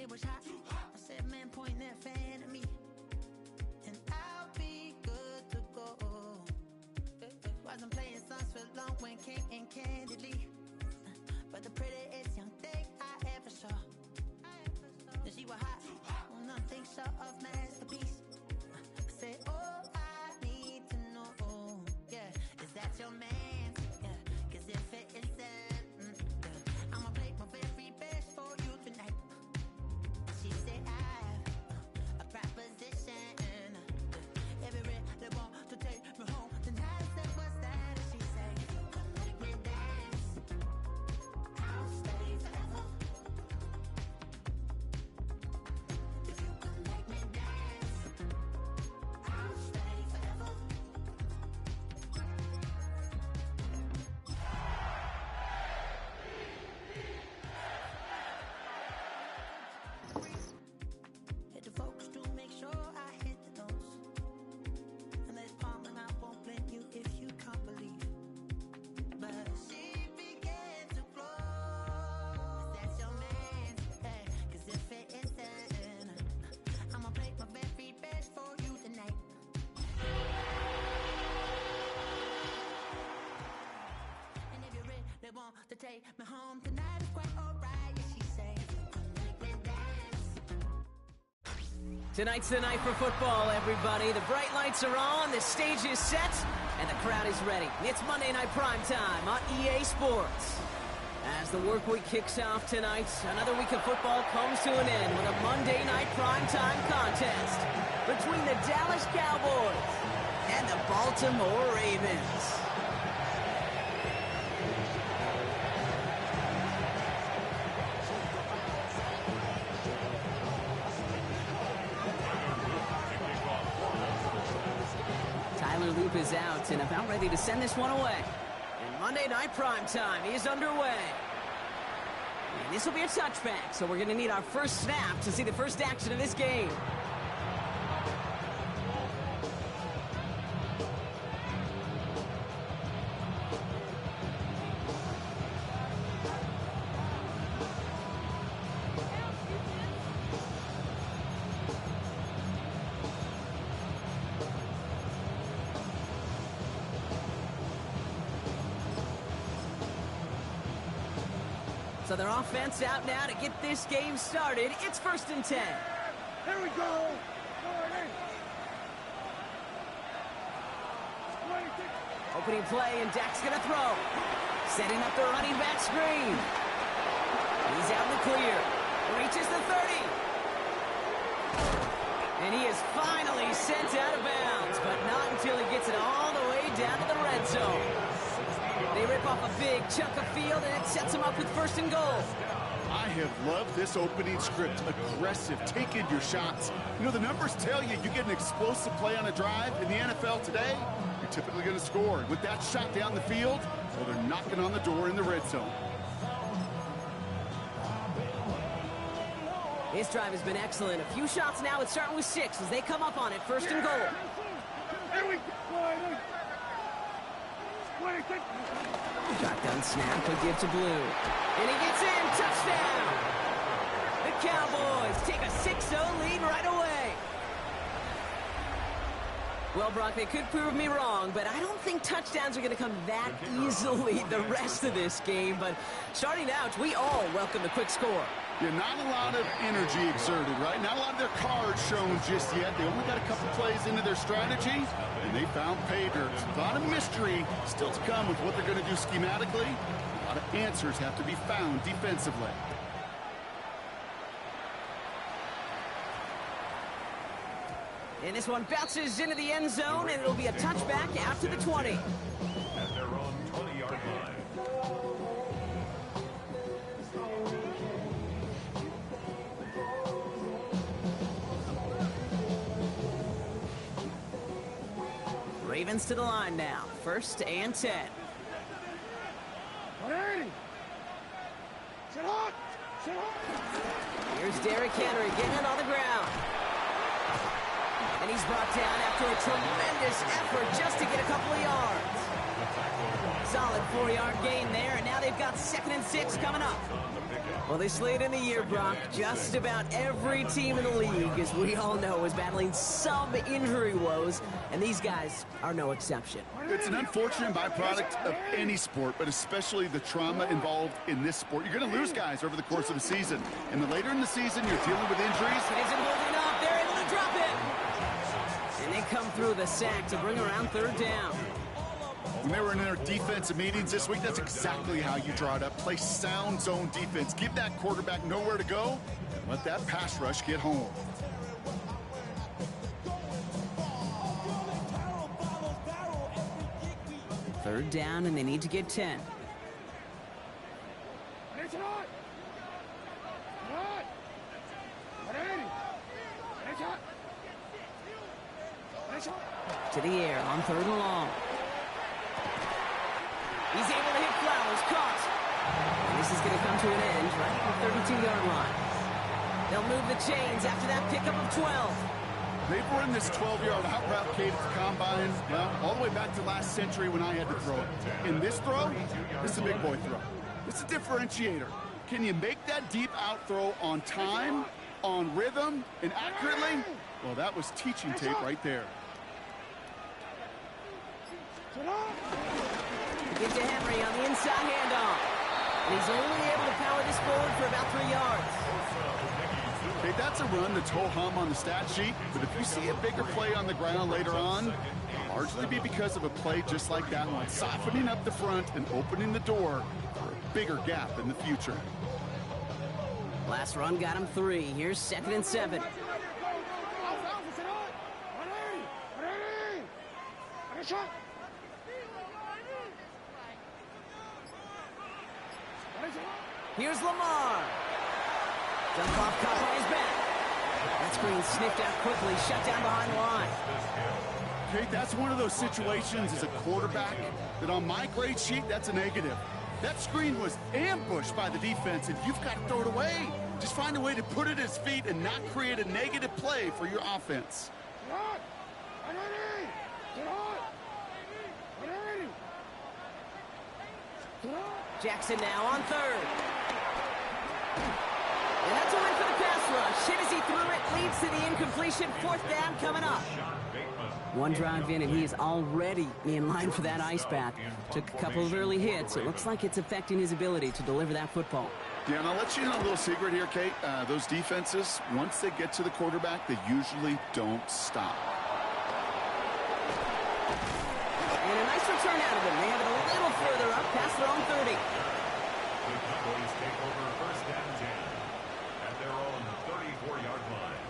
was hot. I said, man, point that fan at me, and I'll be good to go. Wasn't playing songs for long when came in candidly, but the prettiest young thing I ever saw. She was hot, well, nothing short of masterpiece. I said, all I need to know, yeah, is that your man? Yeah, 'cause if it isn't, I'ma play my very best for you tonight. She said, I have a proposition. Every red they want to take me home tonight. I said, what's that? She said, come make me dance, I'll stay forever. If you can make me dance, I'll stay forever. Hit the focus to make sure I hit the notes. And there's palm and I won't blame you if you can't believe. But she began to flow. That's your man, hey, 'cause if it isn't, I'ma play my very best for you tonight. And if you're really want to take me home tonight, it's quite alright. Yeah, she say, come make me dance. Tonight's the night for football, everybody. The bright lights are on, the stage is set, and the crowd is ready. It's Monday Night Primetime on EA Sports. As the work week kicks off tonight, another week of football comes to an end with a Monday Night Primetime contest between the Dallas Cowboys and the Baltimore Ravens. Tyler Loop is out and about ready to send this one away. And Monday Night Primetime is underway. And this will be a touchback, so we're going to need our first snap to see the first action of this game. So their offense out now to get this game started. It's 1st and 10. Here we go. Opening play, and Dak's going to throw. Setting up the running back screen. He's out in the clear. Reaches the 30. And he is finally sent out of bounds, but not until he gets it all the way down to the red zone. They rip off a big chunk of field, and it sets them up with 1st and goal. I have loved this opening script. Aggressive, taking your shots. You know, the numbers tell you get an explosive play on a drive. In the NFL today, you're typically going to score. With that shot down the field, well, they're knocking on the door in the red zone. This drive has been excellent. A few shots now. It's starting with 6 as they come up on it. 1st and goal. Here we go. Shotgun snap, a give to Blue. And he gets in, touchdown! The Cowboys take a 6-0 lead right away. Well, Brock, they could prove me wrong, but I don't think touchdowns are going to come that easily the rest of this game. But starting out, we all welcome the quick score. Yeah, not a lot of energy exerted, right? Not a lot of their cards shown just yet. They only got a couple plays into their strategy, and they found pay dirt. A lot of mystery still to come with what they're going to do schematically. A lot of answers have to be found defensively. And this one bounces into the end zone, and it'll be a touchback out to the 20. At their own 20-yard line. Ravens to the line now. 1st and 10. Here's Derrick Henry getting it on the ground. And he's brought down after a tremendous effort just to get a couple of yards. Solid 4-yard gain there, and now they've got 2nd and 6 coming up. Well, this late in the year, Brock, just about every team in the league, as we all know, is battling some injury woes, and these guys are no exception. It's an unfortunate byproduct of any sport, but especially the trauma involved in this sport. You're going to lose guys over the course of a season, and the later in the season you're dealing with injuries. It isn't holding up. They're able to drop it. And they come through the sack to bring around 3rd down. When they were in their defensive meetings this week, that's exactly how you draw it up. Play sound zone defense. Give that quarterback nowhere to go, and let that pass rush get home. Third down, and they need to get 10. To the air on 3rd and long. He's able to hit Flowers, caught. And this is going to come to an end right at the 32-yard line. They'll move the chains after that pickup of 12. They've run this 12-yard out route, Kate, at the combine, well, all the way back to last century when I had to throw it. In this throw, this is a big boy throw. It's a differentiator. Can you make that deep out throw on time, on rhythm, and accurately? Well, that was teaching tape right there. Get to Henry on the inside handoff. And he's only able to power this forward for about 3 yards. Okay, that's a run that's ho-hum on the stat sheet, but if you see a bigger play on the ground later on, it'll largely be because of a play just like that one, softening up the front and opening the door for a bigger gap in the future. Last run got him 3. Here's 2nd and 7. Here's Lamar. Jump off, caught on his back. That screen sniffed out quickly, shut down behind the line. Okay, that's one of those situations as a quarterback that on my grade sheet, that's a negative. That screen was ambushed by the defense, and you've got to throw it away. Just find a way to put it at his feet and not create a negative play for your offense. Jackson now on 3rd. And that's a win for the pass rush. Hit as he threw it, leads to the incompletion. 4th down coming up. One drive in, and he is already in line for that ice bath. Took a couple of early hits. It looks like it's affecting his ability to deliver that football. Yeah, and I'll let you know a little secret here, Kate. Those defenses, once they get to the quarterback, they usually don't stop. And a nice return out of them. They have it a little further up past their own 30. The Cowboys take over 1st and 10 at their own 34-yard line.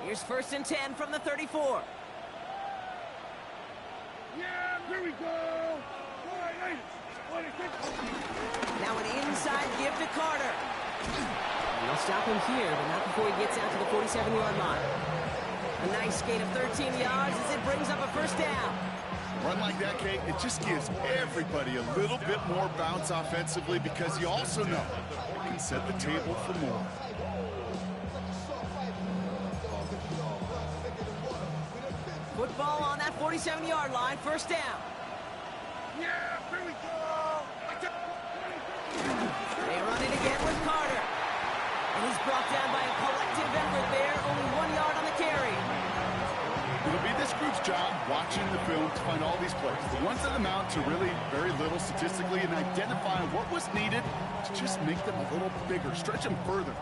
Here's 1st and 10 from the 34. Yeah, here we go. Now an inside give to Carter. And they'll stop him here, but not before he gets out to the 47-yard line. A nice gain of 13 yards as it brings up a 1st down. Run like that, Kate, it just gives everybody a little bit more bounce offensively because you also know you can set the table for more. Football on that 47-yard line, 1st down. Yeah, here we go. They run it again with Carter. And he's brought down by a collective effort there, only 1 yard on the carry. It'll be this group's job watching the film to find all these plays. The ones that amount to really very little statistically and identifying what was needed to just make them a little bigger, stretch them further.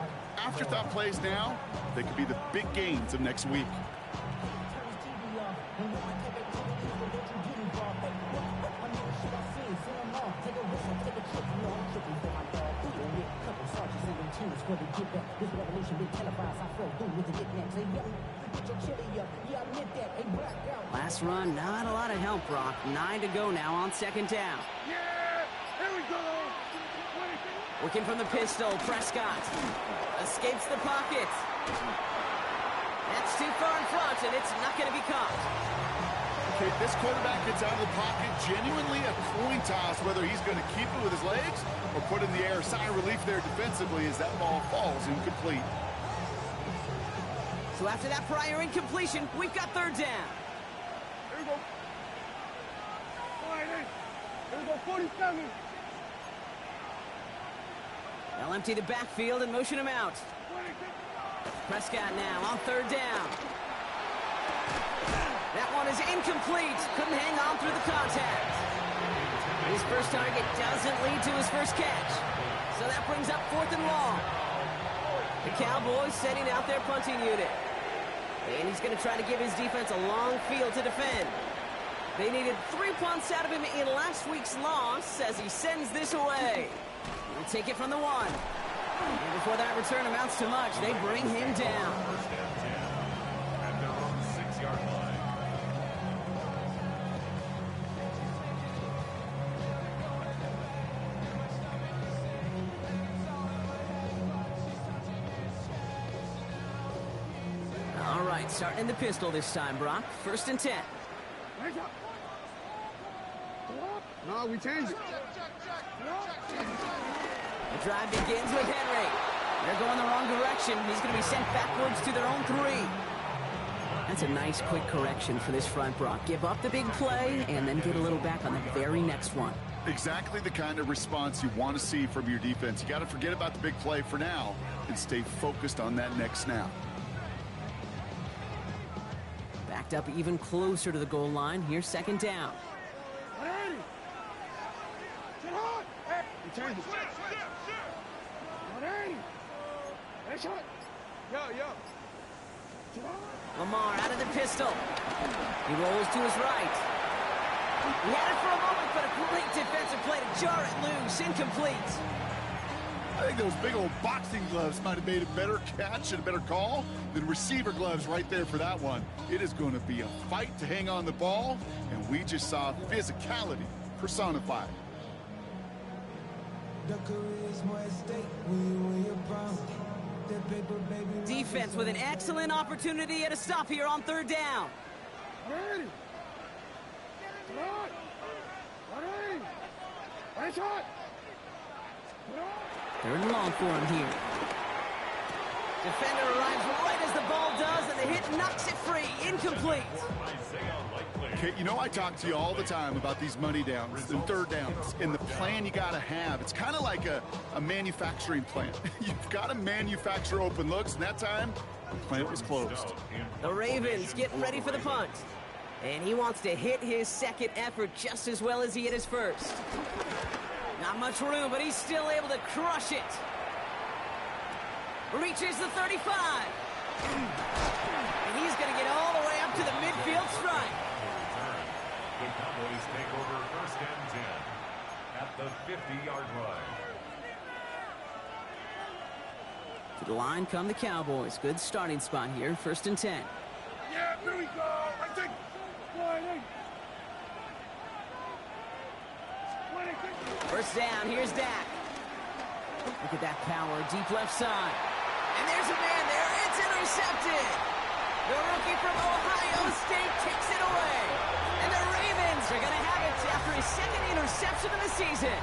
Afterthought plays now, they could be the big gains of next week. Last run, not a lot of help, Brock. 9 to go now on 2nd down. Yeah, here we go. Working from the pistol, Prescott escapes the pocket. That's too far in front, and it's not going to be caught. Okay, this quarterback gets out of the pocket, genuinely a coin toss, whether he's going to keep it with his legs or put it in the air. Sigh of relief there defensively as that ball falls incomplete. So after that prior incompletion, we've got third down. Here we go. All right, hey. Here we go, 47. They'll empty the backfield and motion him out. 26. Prescott now on third down. That one is incomplete. Couldn't hang on through the contact. His first target doesn't lead to his first catch. So that brings up 4th and long. The Cowboys setting out their punting unit. And he's going to try to give his defense a long field to defend. They needed 3 punts out of him in last week's loss as he sends this away. He'll take it from the 1. And before that return amounts to much, they bring him down. First down 10 at their own 6-yard line. All right, starting in the pistol this time, Brock. 1st and 10. Hands up. No, we changed it. The drive begins with Henry. They're going the wrong direction. He's going to be sent backwards to their own 3. That's a nice quick correction for this front, Brock. Give up the big play and then get a little back on the very next one. Exactly the kind of response you want to see from your defense. You got to forget about the big play for now and stay focused on that next snap. Backed up even closer to the goal line. Here's 2nd down. Ready. Get hot. Hey, we changed it. Ready. Hey, shot. Yo. Get hot. Lamar out of the pistol. He rolls to his right. He had it for a moment, but a great defensive play to jar it loose. Incomplete. I think those big old boxing gloves might have made a better catch and a better call than receiver gloves right there for that one. It is going to be a fight to hang on the ball, and we just saw physicality personified. Defense with an excellent opportunity at a stop here on 3rd down. Ready. Get hot. Ready. Hey, shot. Get hot. 3rd and long for him here. Defender arrives right as the ball does, and the hit knocks it free. Incomplete. Isaiah Likely. Okay, you know I talk to you all the time about these money downs and 3rd downs and the plan you got to have. It's kind of like a manufacturing plant. You've got to manufacture open looks, and that time, the plant was closed. The Ravens getting ready for the punt. And he wants to hit his 2nd effort just as well as he hit his 1st. Not much room, but he's still able to crush it. Reaches the 35. And he's going to get all the way up to the midfield stripe. The Cowboys take over 1st and 10 at the 50-yard line. To the line come the Cowboys. Good starting spot here. 1st and 10. Yeah, here we go. I think. 1st down. Here's Dak. Look at that power. Deep left side. And there's a man there. It's intercepted. The rookie from Ohio State kicks it away. And the Ravens are going to have it after his 2nd interception of the season.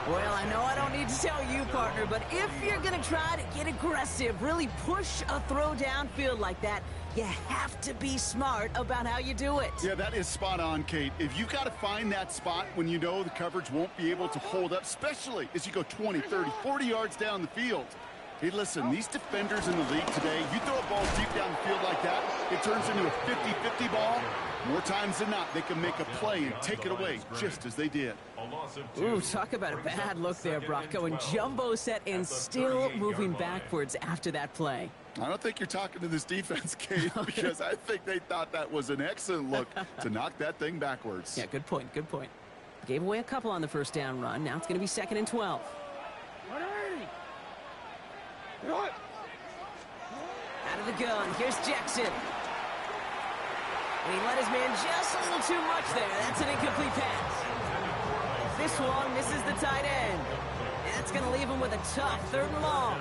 Well, I know I don't need to tell you, partner, but if you're going to try to get aggressive, really push a throw downfield like that, you have to be smart about how you do it. Yeah, that is spot on, Kate. If you've got to find that spot when you know the coverage won't be able to hold up, especially as you go 20, 30, 40 yards down the field. Hey, listen, these defenders in the league today, you throw a ball deep down the field like that, it turns into a 50-50 ball. More times than not, they can make a play and take it away, just as they did. Ooh, talk about a bad look there, Brock. Going jumbo set and still moving backwards after that play. I don't think you're talking to this defense, Kate, because I think they thought that was an excellent look to knock that thing backwards. Yeah, good point, good point. Gave away a couple on the 1st down run. Now it's going to be 2nd and 12. What? Out of the gun, here's Jackson. And he let his man just a little too much there. That's an incomplete pass. This one misses the tight end. And that's going to leave him with a tough 3rd and long.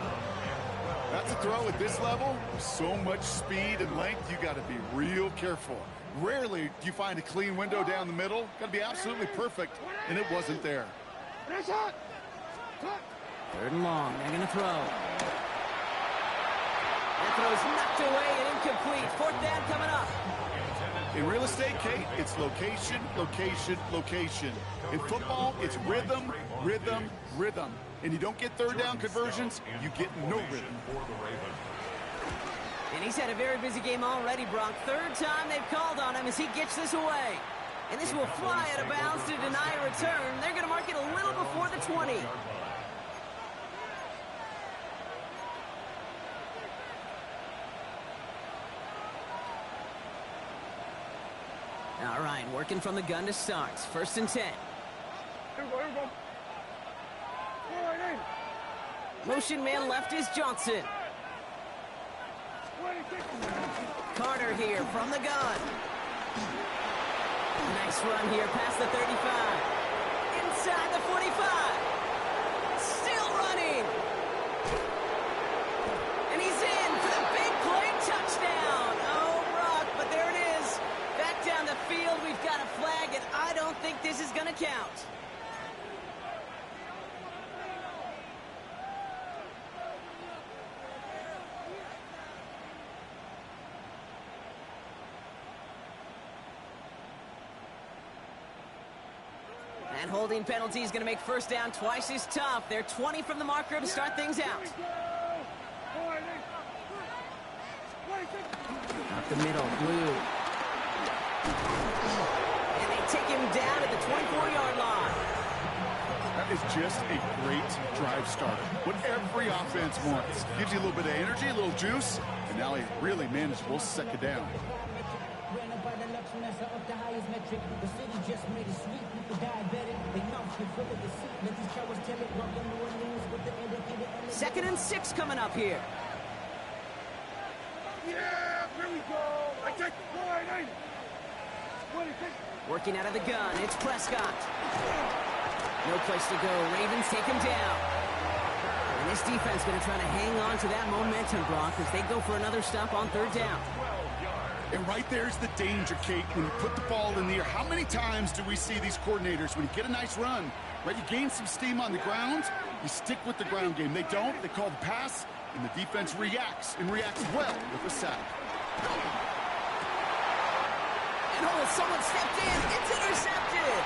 That's a throw at this level. With so much speed and length, you got to be real careful. Rarely do you find a clean window down the middle. Got to be absolutely perfect, and it wasn't there. 3rd and long. They're going to throw. That's throws knocked away and incomplete. Fourth down coming up. In real estate, Kate, it's location, location, location. In football, it's rhythm, rhythm, rhythm. And you don't get third down conversions, you get no rhythm. And he's had a very busy game already, Brock. Third time they've called on him as he gets this away. And this will fly out of bounds to deny a return. They're going to mark it a little before the 20. All right, working from the gun to start. First and 10. Here we go, here we go. All right, hey. Motion man left is Johnson. Carter here from the gun. Nice run here past the 35. Inside the 45. Still running. And he's in for the big play touchdown. Oh, Brock, but there it is. Back down the field, we've got a flag, and I don't think this is going to count. And holding penalty is going to make first down twice as tough. They're 20 from the marker to start things out. Up the middle, Blue. And they take him down at the 24-yard line. That is just a great drive starter. What every offense wants. Gives you a little bit of energy, a little juice, and now a really manageable second down. Second and 6 coming up here. Yeah, here we go. I take the point. Working out of the gun, it's Prescott. No place to go. Ravens take him down. And this defense going to try to hang on to that momentum, Brock, as they go for another stop on third down. And right there's the danger, Kate, when you put the ball in the air. How many times do we see these coordinators, when you get a nice run, right, you gain some steam on the ground, you stick with the ground game. They don't, they call the pass, and the defense reacts, and reacts well with a sack. And oh, someone stepped in. It's intercepted.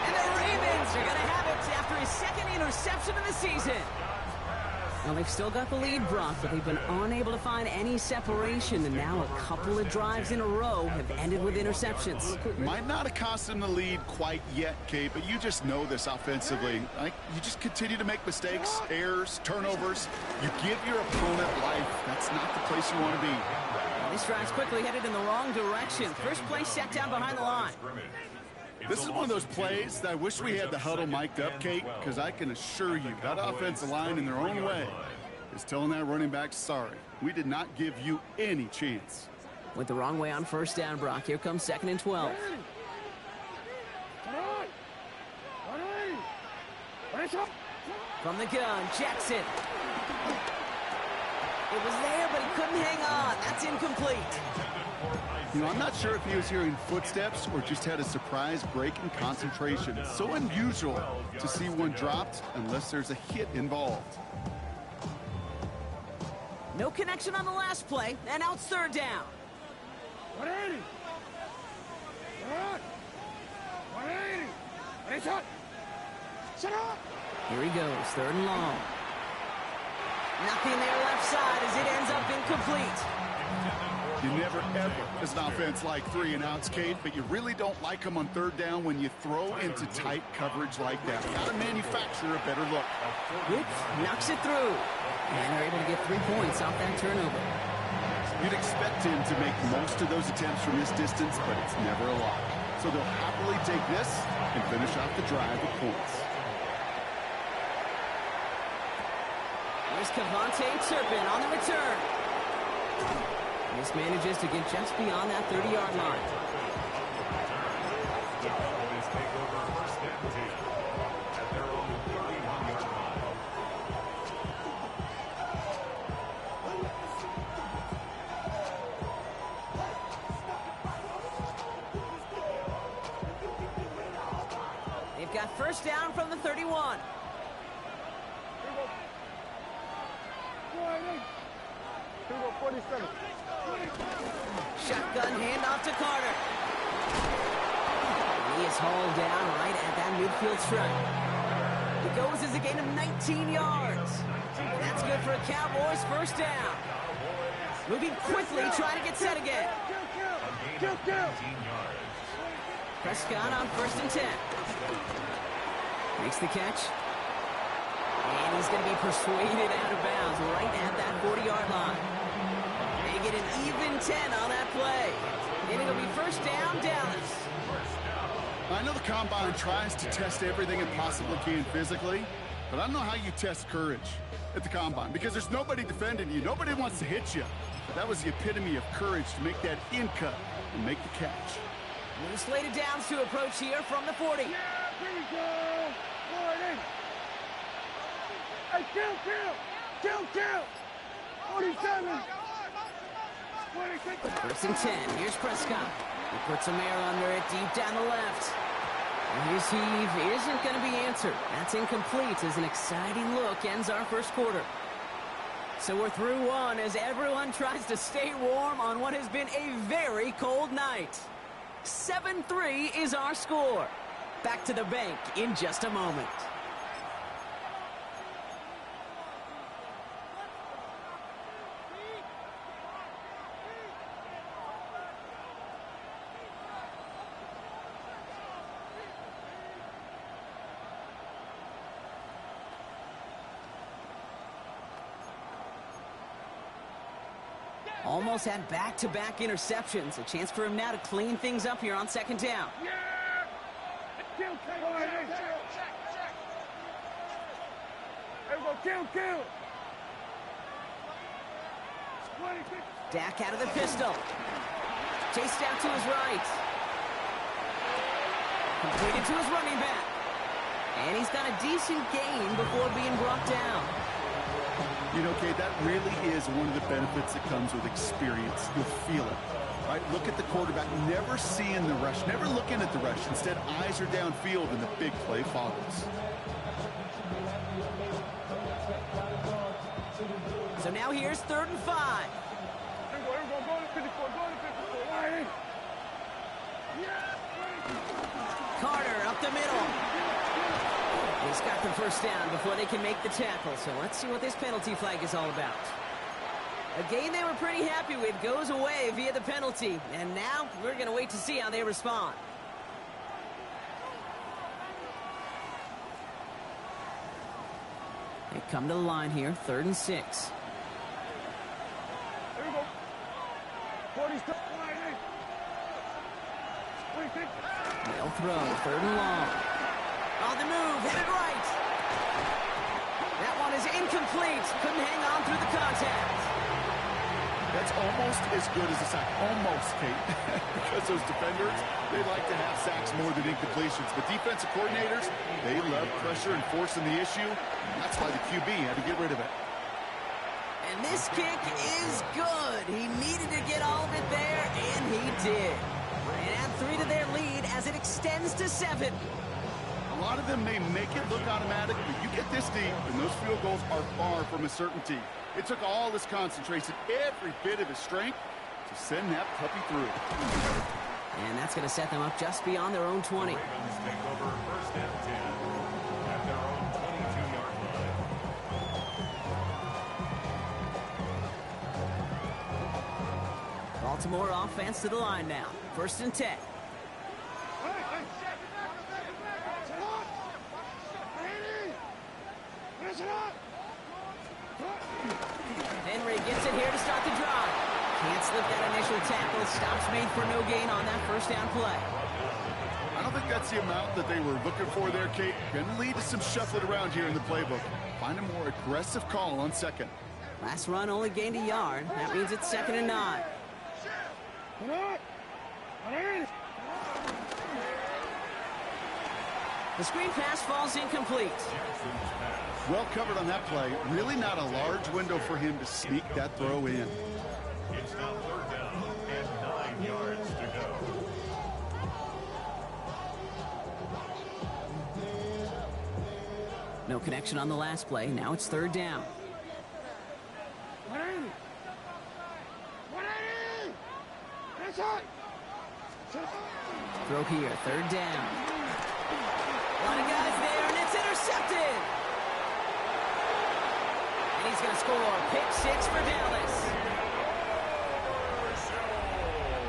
And the Ravens are going to have it after his second interception of the season. Well, they've still got the lead, Brock, but they've been unable to find any separation, and now a couple of drives in a row have ended with interceptions. Might not have cost them the lead quite yet, Kate, but you just know this offensively. Like, you just continue to make mistakes, errors, turnovers. You give your opponent life. That's not the place you want to be. This drive's quickly headed in the wrong direction. First play set down behind the line. This is one of those plays that I wish we had the huddle mic'd up, Kate, because I can assure you that offensive line in their own way is telling that running back, sorry, we did not give you any chance. Went the wrong way on first down, Brock. Here comes second and 12. From the gun, Jackson. It was there, but he couldn't hang on. That's incomplete. You know, I'm not sure if he was hearing footsteps or just had a surprise break in concentration. It's so unusual to see one dropped unless there's a hit involved. No connection on the last play, and now it's third down. 180. 180. Ready, shot. Shut up. Here he goes, third and long. Nothing there left side as it ends up incomplete. You never, ever, as an offense, like 3 and outs, Kate, but you really don't like them on third down when you throw into tight coverage like that. Got to manufacture a better look. Whoops, knocks it through. And they're able to get 3 points off that turnover. You'd expect him to make most of those attempts from this distance, but it's never a lot. So they'll happily take this and finish off the drive with points. Here's Cavante Turpin on the return. This manages to get just beyond that 30-yard line. The Cowboys take over first down at their own 31-yard line. They've got first down from the 31. Here we go, 40. 47. Shotgun handoff to Carter. He is hauled down right at that midfield stripe. He goes as a gain of 19 yards. That's good for a Cowboys first down. Moving quickly, trying to get set again. Kill. Prescott on 1st and 10. Makes the catch. And he's going to be persuaded out of bounds right at that 40-yard line. They get an even 10 on that play. And it'll be first down, Dallas. I know the Combine tries to test everything it possibly can physically, but I don't know how you test courage at the Combine because there's nobody defending you. Nobody wants to hit you. That was the epitome of courage to make that in cut and make the catch. With slated downs to approach here from the 40. Yeah, here we go. 40. Hey, kill. 47. 26. 1st and 10. Here's Prescott. He puts some air under it deep down the left. And his heave isn't going to be answered. That's incomplete as an exciting look ends our first quarter. So we're through one as everyone tries to stay warm on what has been a very cold night. 7-3 is our score. Back to the bank in just a moment. Almost had back-to-back interceptions. A chance for him now to clean things up here on 2nd down. Yeah. Kill. There we go. Kill. 26. Dak out of the pistol. Chased out to his right. Completed to his running back. And he's got a decent gain before being brought down. You know, Kate, that really is one of the benefits that comes with experience. You'll feel it, right? Look at the quarterback, never seeing the rush, never looking at the rush. Instead, eyes are downfield, and the big play follows. So now here's 3rd and 5. Here we go. Go to 54. Right. Yeah. Carter up the middle. He's got the first down before they can make the tackle. So let's see what this penalty flag is all about. A gain they were pretty happy with goes away via the penalty. And now we're going to wait to see how they respond. They come to the line here, 3rd and 6. Here we go. 40. They'll throw, 3rd and long. On the move, headed right. That one is incomplete. Couldn't hang on through the contact. That's almost as good as a sack. Almost, Kate. Because those defenders, they like to have sacks more than incompletions. But defensive coordinators, they love pressure and forcing the issue. That's why the QB had to get rid of it. And this kick is good. He needed to get all of it there, and he did. And add 3 to their lead as it extends to 7. A lot of them may make it look automatic, but you get this deep, and those field goals are far from a certainty. It took all his concentration, every bit of his strength, to send that puppy through. And that's going to set them up just beyond their own 20. Ravens take over 1st and 10 at their own 22-yard line. Baltimore offense to the line now. 1st and 10. Henry gets it here to start the drive. Can't slip that initial tackle. Stops made for no gain on that 1st down play. I don't think that's the amount that they were looking for there, Kate. Going to lead to some shuffling around here in the playbook. Find a more aggressive call on 2nd. Last run only gained a yard. That means it's 2nd and 9. The screen pass falls incomplete. Well covered on that play. Really not a large window for him to sneak that throw in. It's now 3rd down and 9 yards to go. No connection on the last play. Now it's 3rd down. Throw here, third down. A lot of guys there, and it's intercepted. And he's going to score. Pick 6 for Dallas.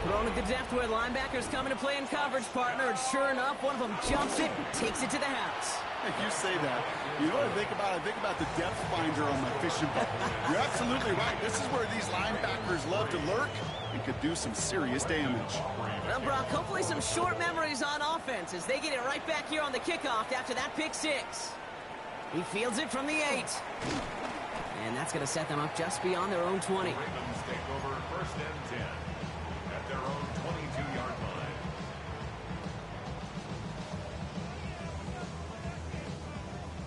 Thrown at the depth where linebackers coming to play in coverage, partner. And sure enough, one of them jumps it and takes it to the house. You say that. You know what I think about? I think about the depth finder on my fishing boat. You're absolutely right. This is where these linebackers love to lurk and could do some serious damage. Well, Brock, hopefully some short memories on offense as they get it right back here on the kickoff after that pick 6. He fields it from the 8. And that's going to set them up just beyond their own 20. Ravens take over first and 10 at their own 22-yard line.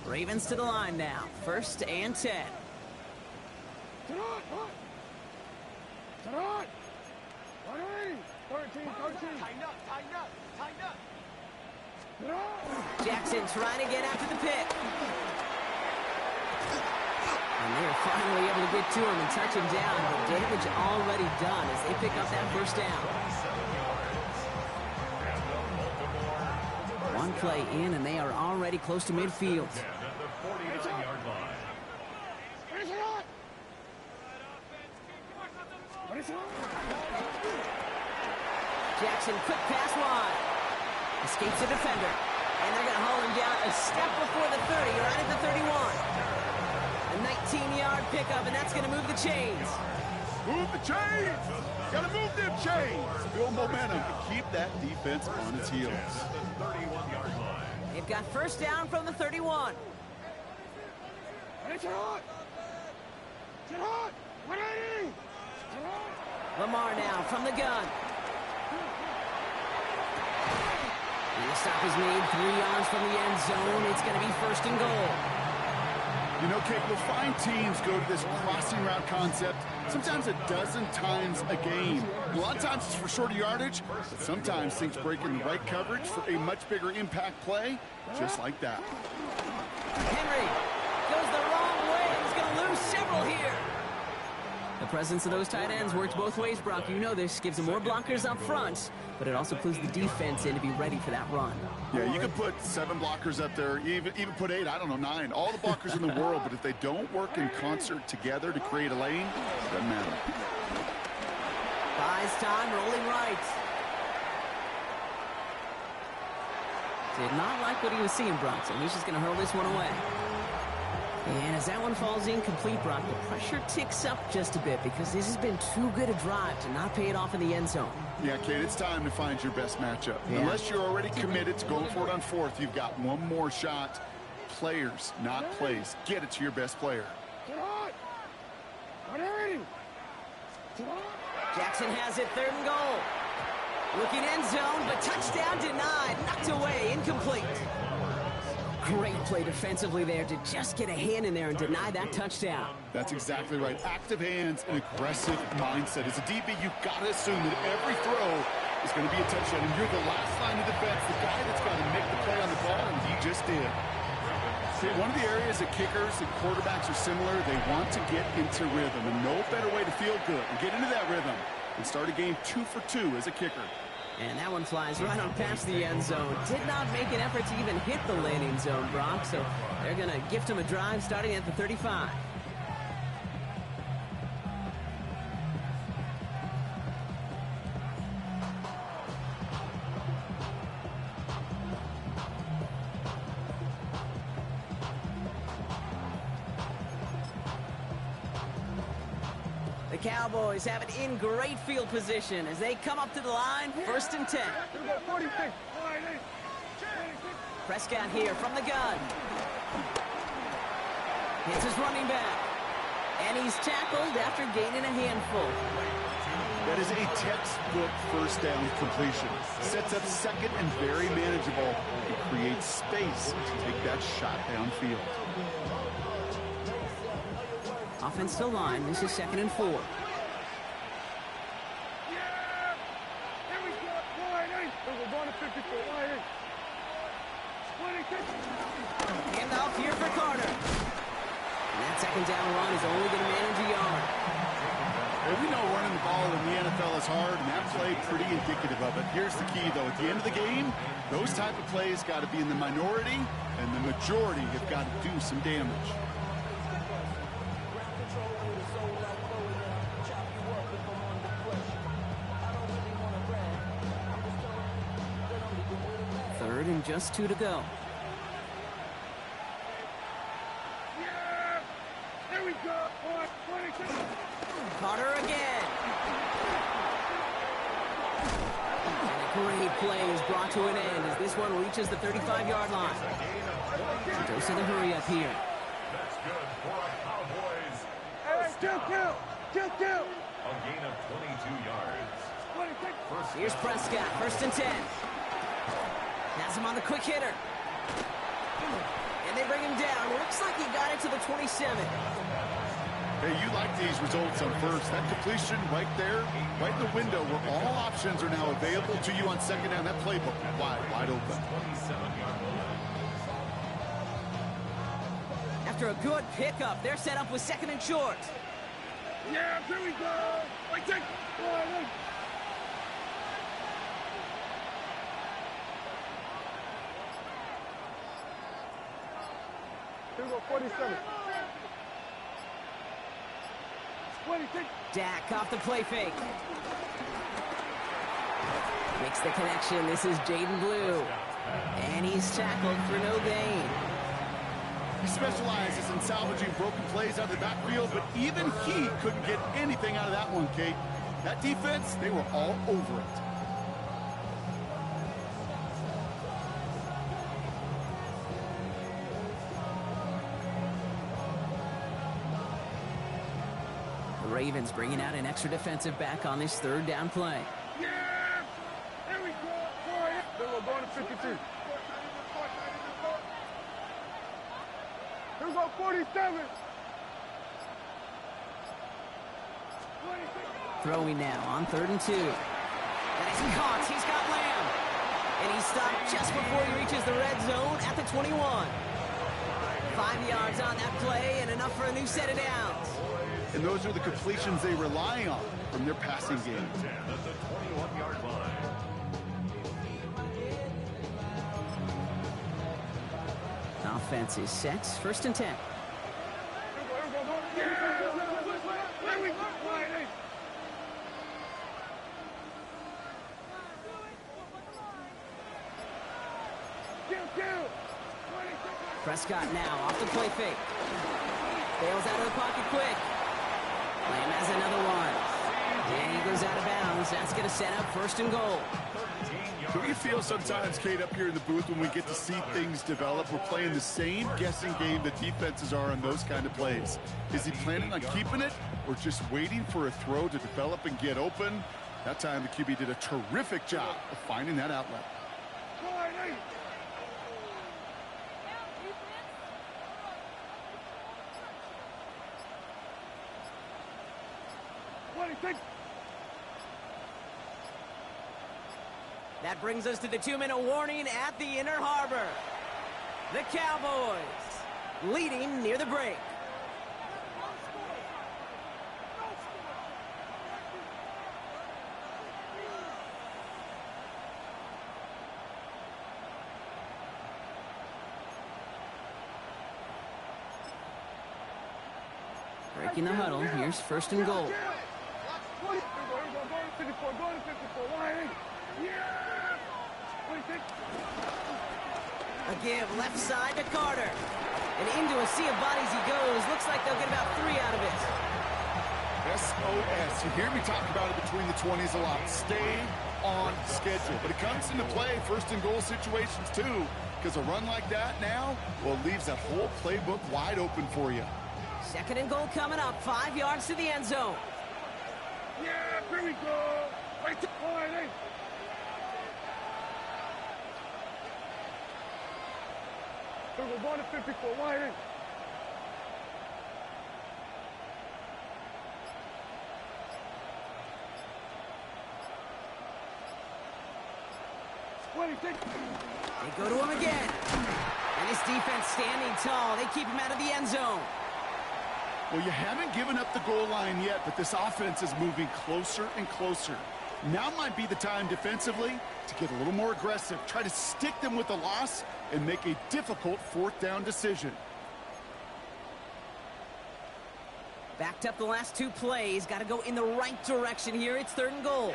Ravens to the line now. First and 10. Sit on! 13. Tighten up. Sit on! Jackson trying to get after the pick. And they're finally able to get to him and touch him down. But damage already done as they pick up that first down. 1 play in, and they are already close to midfield. At the 49-yard line. Finish it on! Jackson, quick pass wide. Escapes the defender. And they're going to haul him down a step before the 30, right at the 31. A 19-yard pickup, and that's going to move the chains. Move the chains! Gotta move them chains! Build momentum and keep that defense on its heels. At the 31-yard line. They've got first down from the 31. Sit on! 180! Lamar now from the gun. And the stop is made 3 yards from the end zone. It's going to be first and goal. You know, Kate, we'll find teams go to this crossing route concept sometimes a dozen times a game. A lot of times it's for shorter yardage, but sometimes things break in the right coverage for a much bigger impact play, just like that. Henry goes the wrong way and he's going to lose several here. The presence of those tight ends works both ways, Brock. You know this. Gives them more blockers up front, but it also clues the defense in to be ready for that run. Yeah, you can put 7 blockers up there, even put 8, I don't know, 9. All the blockers in the world, but if they don't work in concert together to create a lane, it doesn't matter. Buys time, rolling right. Did not like what he was seeing, Brock, so he's just going to hurl this one away. And as that one falls incomplete, Brock, the pressure ticks up just a bit because this has been too good a drive to not pay it off in the end zone. Yeah, Kate, it's time to find your best matchup. Yeah. Unless you're already committed to going for it on 4th, you've got one more shot. Players, not plays. Get it to your best player. Sit on! 180! Sit on! Jackson has it, 3rd and goal. Looking end zone, but touchdown denied. Knocked away, incomplete. Great play defensively there to just get a hand in there and deny that touchdown. That's exactly right. Active hands and aggressive mindset. As a DB, you've got to assume that every throw is going to be a touchdown. And you're the last line of defense, the guy that's got to make the play on the ball, and he just did. See, one of the areas that kickers and quarterbacks are similar, they want to get into rhythm. And no better way to feel good and get into that rhythm and start a game 2 for 2 as a kicker. And that one flies right on past the end zone. Did not make an effort to even hit the landing zone, Brock. So they're going to gift him a drive starting at the 35. The Cowboys have it in great field position as they come up to the line, 1st and 10. Prescott here from the gun. Hits his running back. And he's tackled after gaining a handful. That is a textbook first down completion. Sets up 2nd and very manageable. It creates space to take that shot downfield. Offense still line. This is 2nd and 4. Handoff here for Carter. And that 2nd down run is only going to manage a yard. Well, we know running the ball in the NFL is hard, and that play pretty indicative of it. Here's the key, though. At the end of the game, those type of plays got to be in the minority, and the majority have got to do some damage. Third and just 2 to go. Yeah! There we go! 26. Carter again. And a great play is brought to an end as this one reaches the 35-yard line. Goes to the hurry up here. That's good for a Cowboys. Hey, kill! A gain of 22 yards. 26. Here's Prescott, 1st and 10. Has him on the quick hitter. And they bring him down. Looks like he got it to the 27. Hey, you like these results on first. That completion right there, right in the window where all options are now available to you on second down. That playbook wide open. 27-yard line. After a good pickup, they're set up with 2nd and short. Yeah, here we go! Wait, take! Here we go, 47. 26. Dak off the play fake. Makes the connection. This is Jaden Blue. And he's tackled for no gain. He specializes in salvaging broken plays out of the backfield, but even he couldn't get anything out of that one, Kate. That defense, they were all over it. The Ravens bringing out an extra defensive back on this 3rd down play. Yeah! There we go! Then we're going to 52. Here we go, 47. 26. Throwing now on 3rd and 2. And he's caught. He's got Lamb. And he's stopped just before he reaches the red zone at the 21. 5 yards on that play and enough for a new set of downs. And those are the completions they rely on from their passing game. 10 at the 21-yard line. Offense is set. 1st and 10. Prescott now off the play fake. Bails out of the pocket quick. Lamb has another one. And he goes out of bounds. That's going to set up 1st and goal. Do you feel sometimes, Kate, up here in the booth when we get to see things develop, we're playing the same guessing game that defenses are on those kind of plays? Is he planning on keeping it or just waiting for a throw to develop and get open? That time the QB did a terrific job of finding that outlet. That brings us to the 2-minute warning at the Inner Harbor. The Cowboys leading near the break. Breaking the huddle. Here's 1st and goal. A give left side to Carter. And into a sea of bodies he goes. Looks like they'll get about 3 out of it. SOS. You hear me talk about it between the 20s a lot. Stay on schedule. But it comes into play 1st and goal situations too. Because a run like that now, well, it leaves that whole playbook wide open for you. 2nd and goal coming up. 5 yards to the end zone. Yeah, here we go. Right to point. We're going to 54 wide in. They go to him again. And his defense standing tall. They keep him out of the end zone. Well, you haven't given up the goal line yet, but this offense is moving closer and closer. Now might be the time defensively to get a little more aggressive, try to stick them with the loss, and make a difficult fourth down decision. Backed up the last two plays. Got to go in the right direction here. It's 3rd and goal.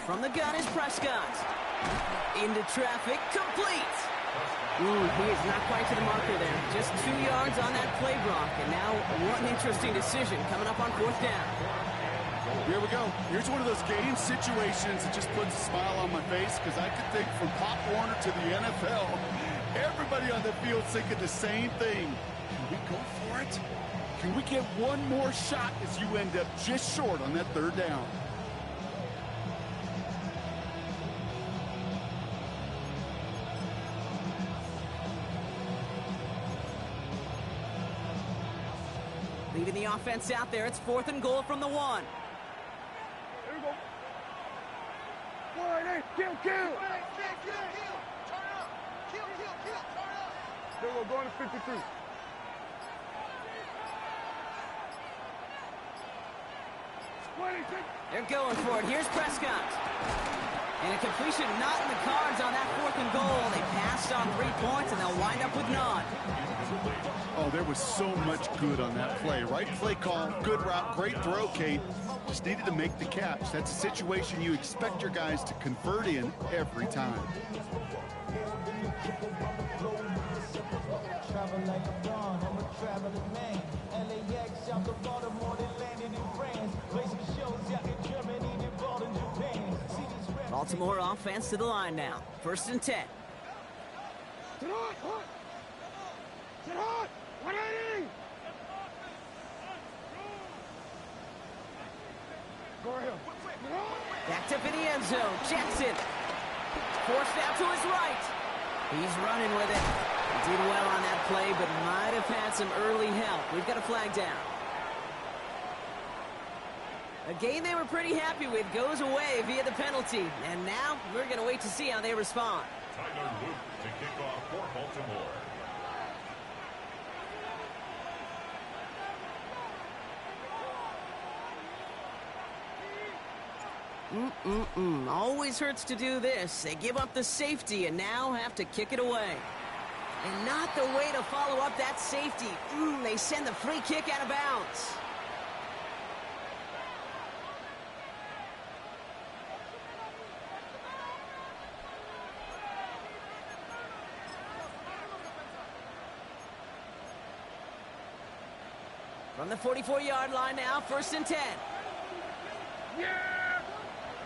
From the gun is Prescott. Into traffic, complete. Ooh, he is not quite to the marker there. Just 2 yards on that play, Brock. And now one interesting decision coming up on 4th down. Here we go. Here's one of those game situations that just puts a smile on my face, because I could think from Pop Warner to the NFL, everybody on the field thinking the same thing. Can we go for it? Can we get one more shot as you end up just short on that 3rd down? Leaving the offense out there. It's 4th and goal from the 1. Here we go. Kill. Turn up. Kill, turn up. There we go, going to 53. They're going for it. Here's Prescott. And a completion not in the cards on that 4th and goal. They passed on 3 points, and they'll wind up with none. Oh, there was so much good on that play. Right play call, good route, great throw, Kate. Just needed to make the catch. That's a situation you expect your guys to convert in every time. Baltimore offense to the line now. 1st and 10. Sit hard! 180! Go ahead. Backed up in the end zone. Jackson. Forced out to his right. He's running with it. He did well on that play, but might have had some early help. We've got a flag down. A game they were pretty happy with goes away via the penalty. And now we're going to wait to see how they respond. Tyler Luke to kick off for Baltimore. Always hurts to do this. They give up the safety and now have to kick it away. And not the way to follow up that safety. They send the free kick out of bounds. From the 44-yard line now, 1st and 10. Yeah!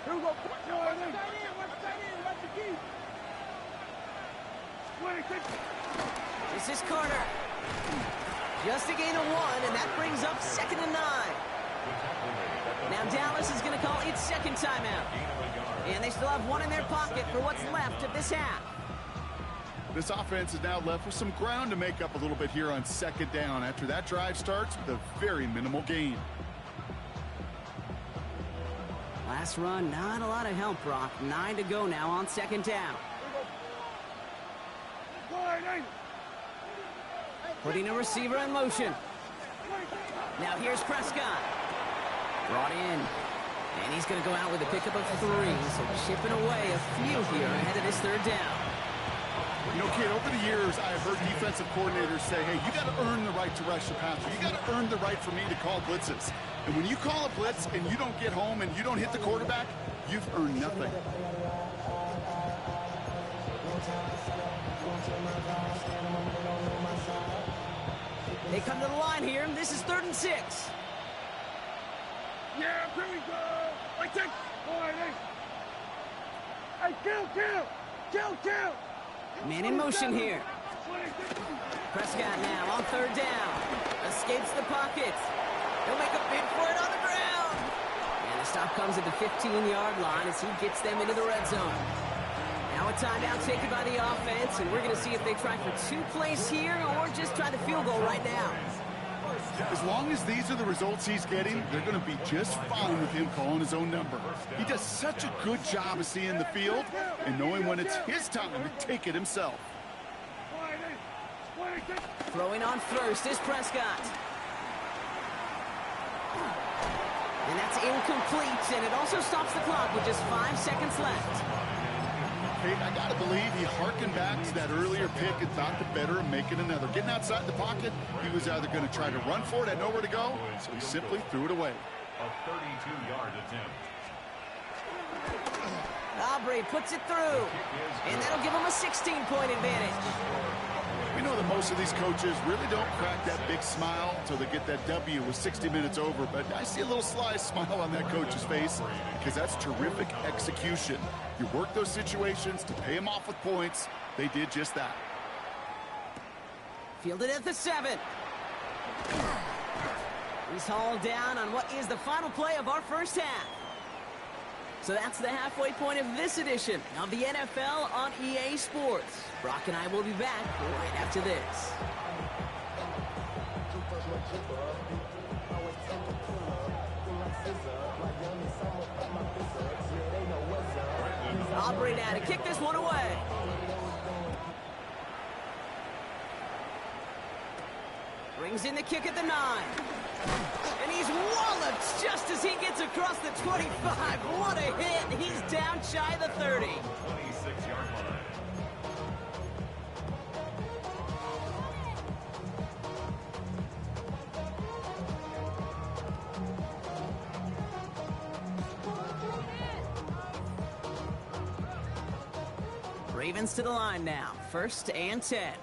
Here we go. Watch that in. Watch the key. 26. This is Carter. Just a gain of 1, and that brings up 2nd and 9. Now Dallas is going to call its 2nd timeout. And they still have 1 in their pocket for what's left of this half. This offense is now left with some ground to make up a little bit here on 2nd down after that drive starts with a very minimal gain. Last run, not a lot of help, Brock. 9 to go now on 2nd down. Putting a receiver in motion. Now here's Prescott. Brought in. And he's going to go out with a pickup of 3. So chipping away a few here ahead of this 3rd down. You know, kid, over the years, I've heard defensive coordinators say, hey, you got to earn the right to rush the passer. You got to earn the right for me to call blitzes. And when you call a blitz and you don't get home and you don't hit the quarterback, you've earned nothing. They come to the line here. This is 3rd and 6. Yeah, here we go. Wait, take. Hey, kill. Man in motion here. Prescott now on 3rd down. Escapes the pocket. He'll make a bid for it on the ground. And the stop comes at the 15-yard line as he gets them into the red zone. Now a timeout taken by the offense, and we're going to see if they try for 2 plays here or just try the field goal right now. As long as these are the results he's getting, they're going to be just fine with him calling his own number. He does such a good job of seeing the field and knowing when it's his time to take it himself. Throwing on first is Prescott. And that's incomplete, and it also stops the clock with just 5 seconds left. Kate, I gotta believe he harkened back to that earlier pick and thought the better of making another. Getting outside the pocket, he was either going to try to run for it, had nowhere to go, so he simply threw it away. A 32-yard attempt. Aubrey puts it through, and that'll give him a 16-point advantage. We know that most of these coaches really don't crack that big smile until they get that W with 60 minutes over, but I see a little sly smile on that coach's face because that's terrific execution. You work those situations to pay them off with points. They did just that. Fielded at the 7. He's hauled down on what is the final play of our first half. So that's the halfway point of this edition of the NFL on EA Sports. Brock and I will be back right after this. Aubrey now to kick this one away. Brings in the kick at the 9. And he's walloped just as he gets across the 25. What a hit. He's down shy of the 30. 26-yard line. Ravens to the line now. 1st and 10.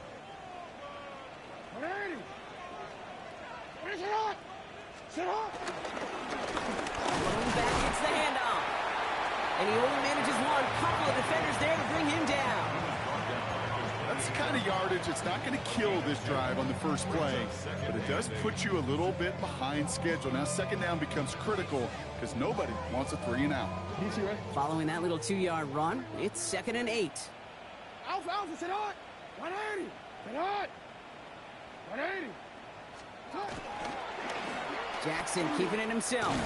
Going back, gets the handoff. And he only manages one. Couple of defenders there to bring him down. That's the kind of yardage that's not going to kill this drive on the first play, but it does put you a little bit behind schedule. Now 2nd down becomes critical because nobody wants a 3 and out. Following that little 2-yard run, it's 2nd and 8. Alpha, sit hard. 180. Sit hard. 180. Jackson keeping it himself.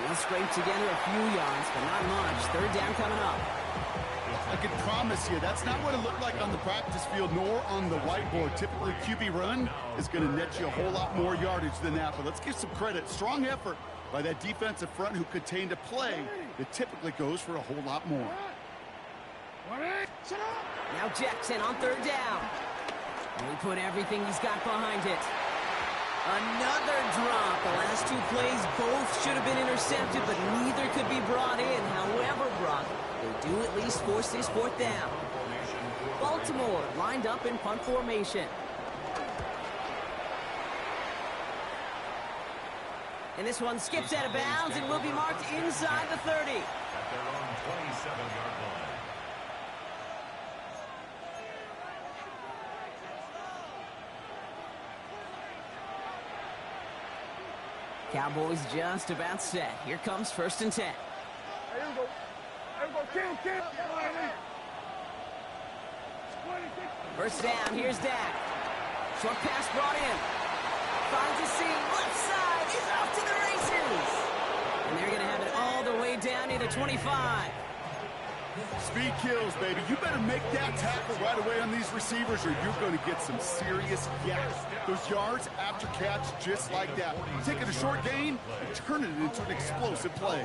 He'll scrape together a few yards, but not much. 3rd down coming up. I can promise you that's not what it looked like on the practice field nor on the whiteboard. Typically, QB run is going to net you a whole lot more yardage than that, but let's give some credit. Strong effort by that defensive front who contained a play that typically goes for a whole lot more. Now Jackson on 3rd down. And he put everything he's got behind it. Another drop. The last 2 plays both should have been intercepted, but neither could be brought in. However, Brock, they do at least force this 4th down. Baltimore lined up in punt formation. And this one skips out of bounds and will be marked inside the 30. At their own 27-yard line. Cowboys just about set. Here comes 1st and 10. Here we go. Kill. 1st down, here's Dak. Short pass brought in. Finds a seam, left side, he's off to the races. And they're going to have it all the way down near the 25. Speed kills, baby. You better make that tackle right away on these receivers or you're going to get some serious gaps. Those yards after catch just like that. Take it a short gain and turn it into an explosive play.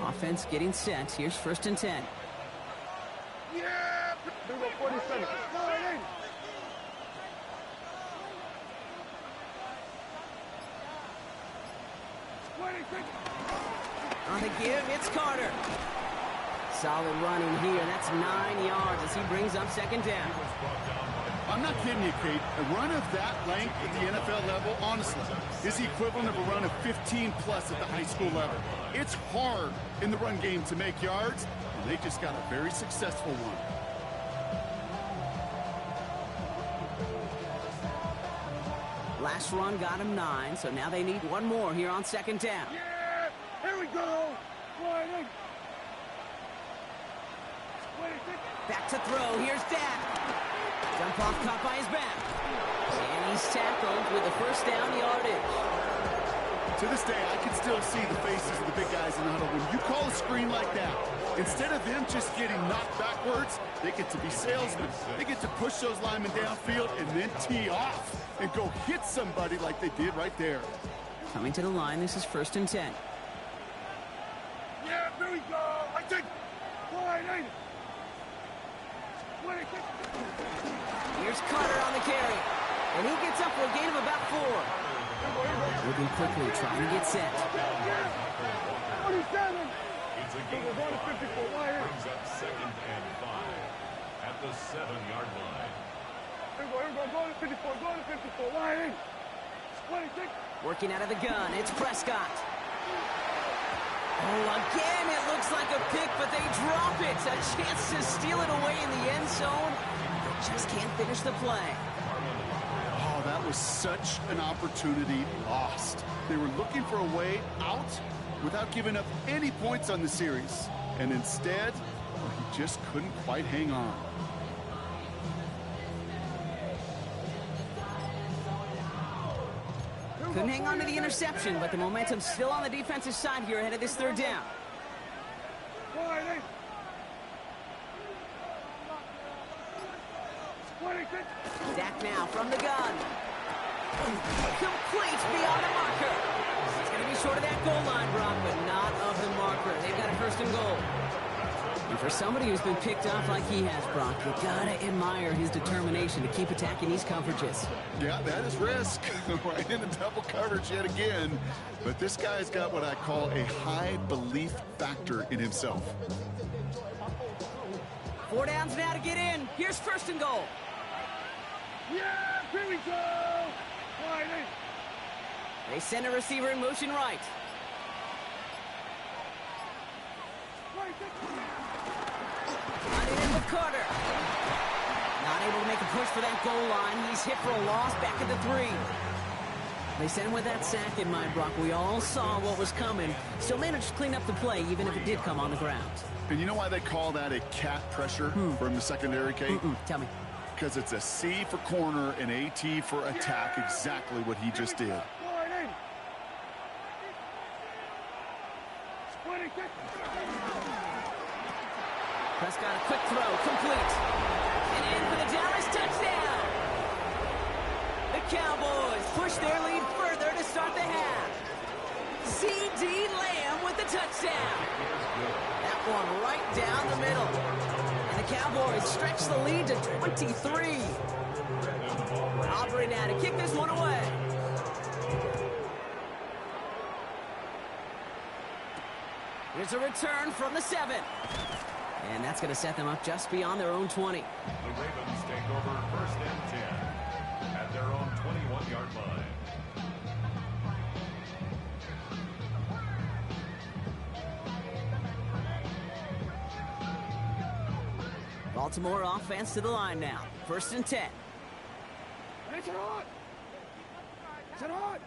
Offense getting set. Here's 1st and 10. Yeah! Here we go, 40 seconds. 480. On the give, it's Carter. Solid running here. That's 9 yards as he brings up 2nd down. I'm not kidding you, Kate. A run of that length at the NFL level, honestly, is the equivalent of a run of 15-plus at the high school level. It's hard in the run game to make yards, and they just got a very successful one. Last run got him 9, so now they need one more here on 2nd down. Yeah! Here we go! 180. Back to throw. Here's Dak. Jump off caught by his back. And he's tackled with a 1st down yardage. To this day, I can still see the faces of the big guys in the huddle. When you call a screen like that, instead of them just getting knocked backwards, they get to be salesmen. They get to push those linemen downfield and then tee off and go hit somebody like they did right there. Coming to the line, this is 1st and 10. Yeah, here we go. I think. Wide eight. 26. Here's Carter on the carry. And he gets up for a gain of about 4. Moving quickly, trying to get set. 47. It's a So game we're going to 54. Wide eight. brings up 2nd and 5 at the 7-yard line. Here we go. Going to 54. Going to 54. Wide eight. 26. Working out of the gun, it's Prescott. Oh, again, it looks like a pick, but they drop it. A chance to steal it away in the end zone. They just can't finish the play. Oh, that was such an opportunity lost. They were looking for a way out without giving up any points on the series. And instead, well, he just couldn't quite hang on. Couldn't hang on to the interception, but the momentum's still on the defensive side here ahead of this 3rd down. Wide eight. 26. Dak now from the gun. Complete beyond the marker. It's going to be short of that goal line, Brock, but not of the marker. They've got a 1st and goal. And for somebody who's been picked off like he has, Brock, you gotta admire his determination to keep attacking these coverages. Yeah, that is risk. Right into double coverage yet again. But this guy's got what I call a high belief factor in himself. 4 downs now to get in. Here's 1st and goal. Yeah, here we go. Wide eight. They send a receiver in motion right. 26. Running in with Carter. Not able to make a push for that goal line. He's hit for a loss back at the 3. They send with that sack in mind, Brock. We all saw what was coming. Still managed to clean up the play, even if it did come on the ground. And you know why they call that a cat pressure from the secondary, Kate? Tell me. Because it's a C for corner and a T for attack, exactly what he just did. Wide eight. 26. Prescott, a quick throw, complete. And in for the Dallas touchdown. The Cowboys push their lead further to start the half. C.D. Lamb with the touchdown. That one right down the middle. And the Cowboys stretch the lead to 23. Aubrey now to kick this one away. Here's a return from the 7. And that's going to set them up just beyond their own 20. The Ravens take over 1st and 10 at their own 21-yard line. Baltimore offense to the line now. 1st and 10. It's it on. It's it on.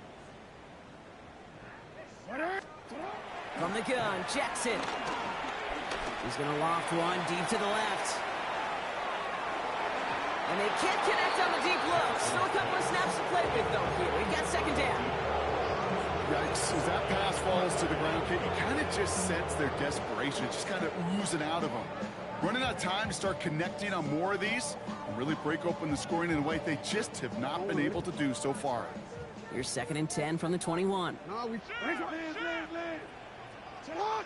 Wide eight. It's it on. From the gun, Jackson. He's going to loft one deep to the left. And they can't connect on the deep look. Still a couple of snaps to play with, though, here. We've got 2nd down. Yikes, as that pass falls to the ground, Kate, you kind of just sense their desperation, just kind of oozing out of them. Running out of time to start connecting on more of these and really break open the scoring in a way they just have not been able to do so far. Here's 2nd and 10 from the 21. No, we... Land. It's it on.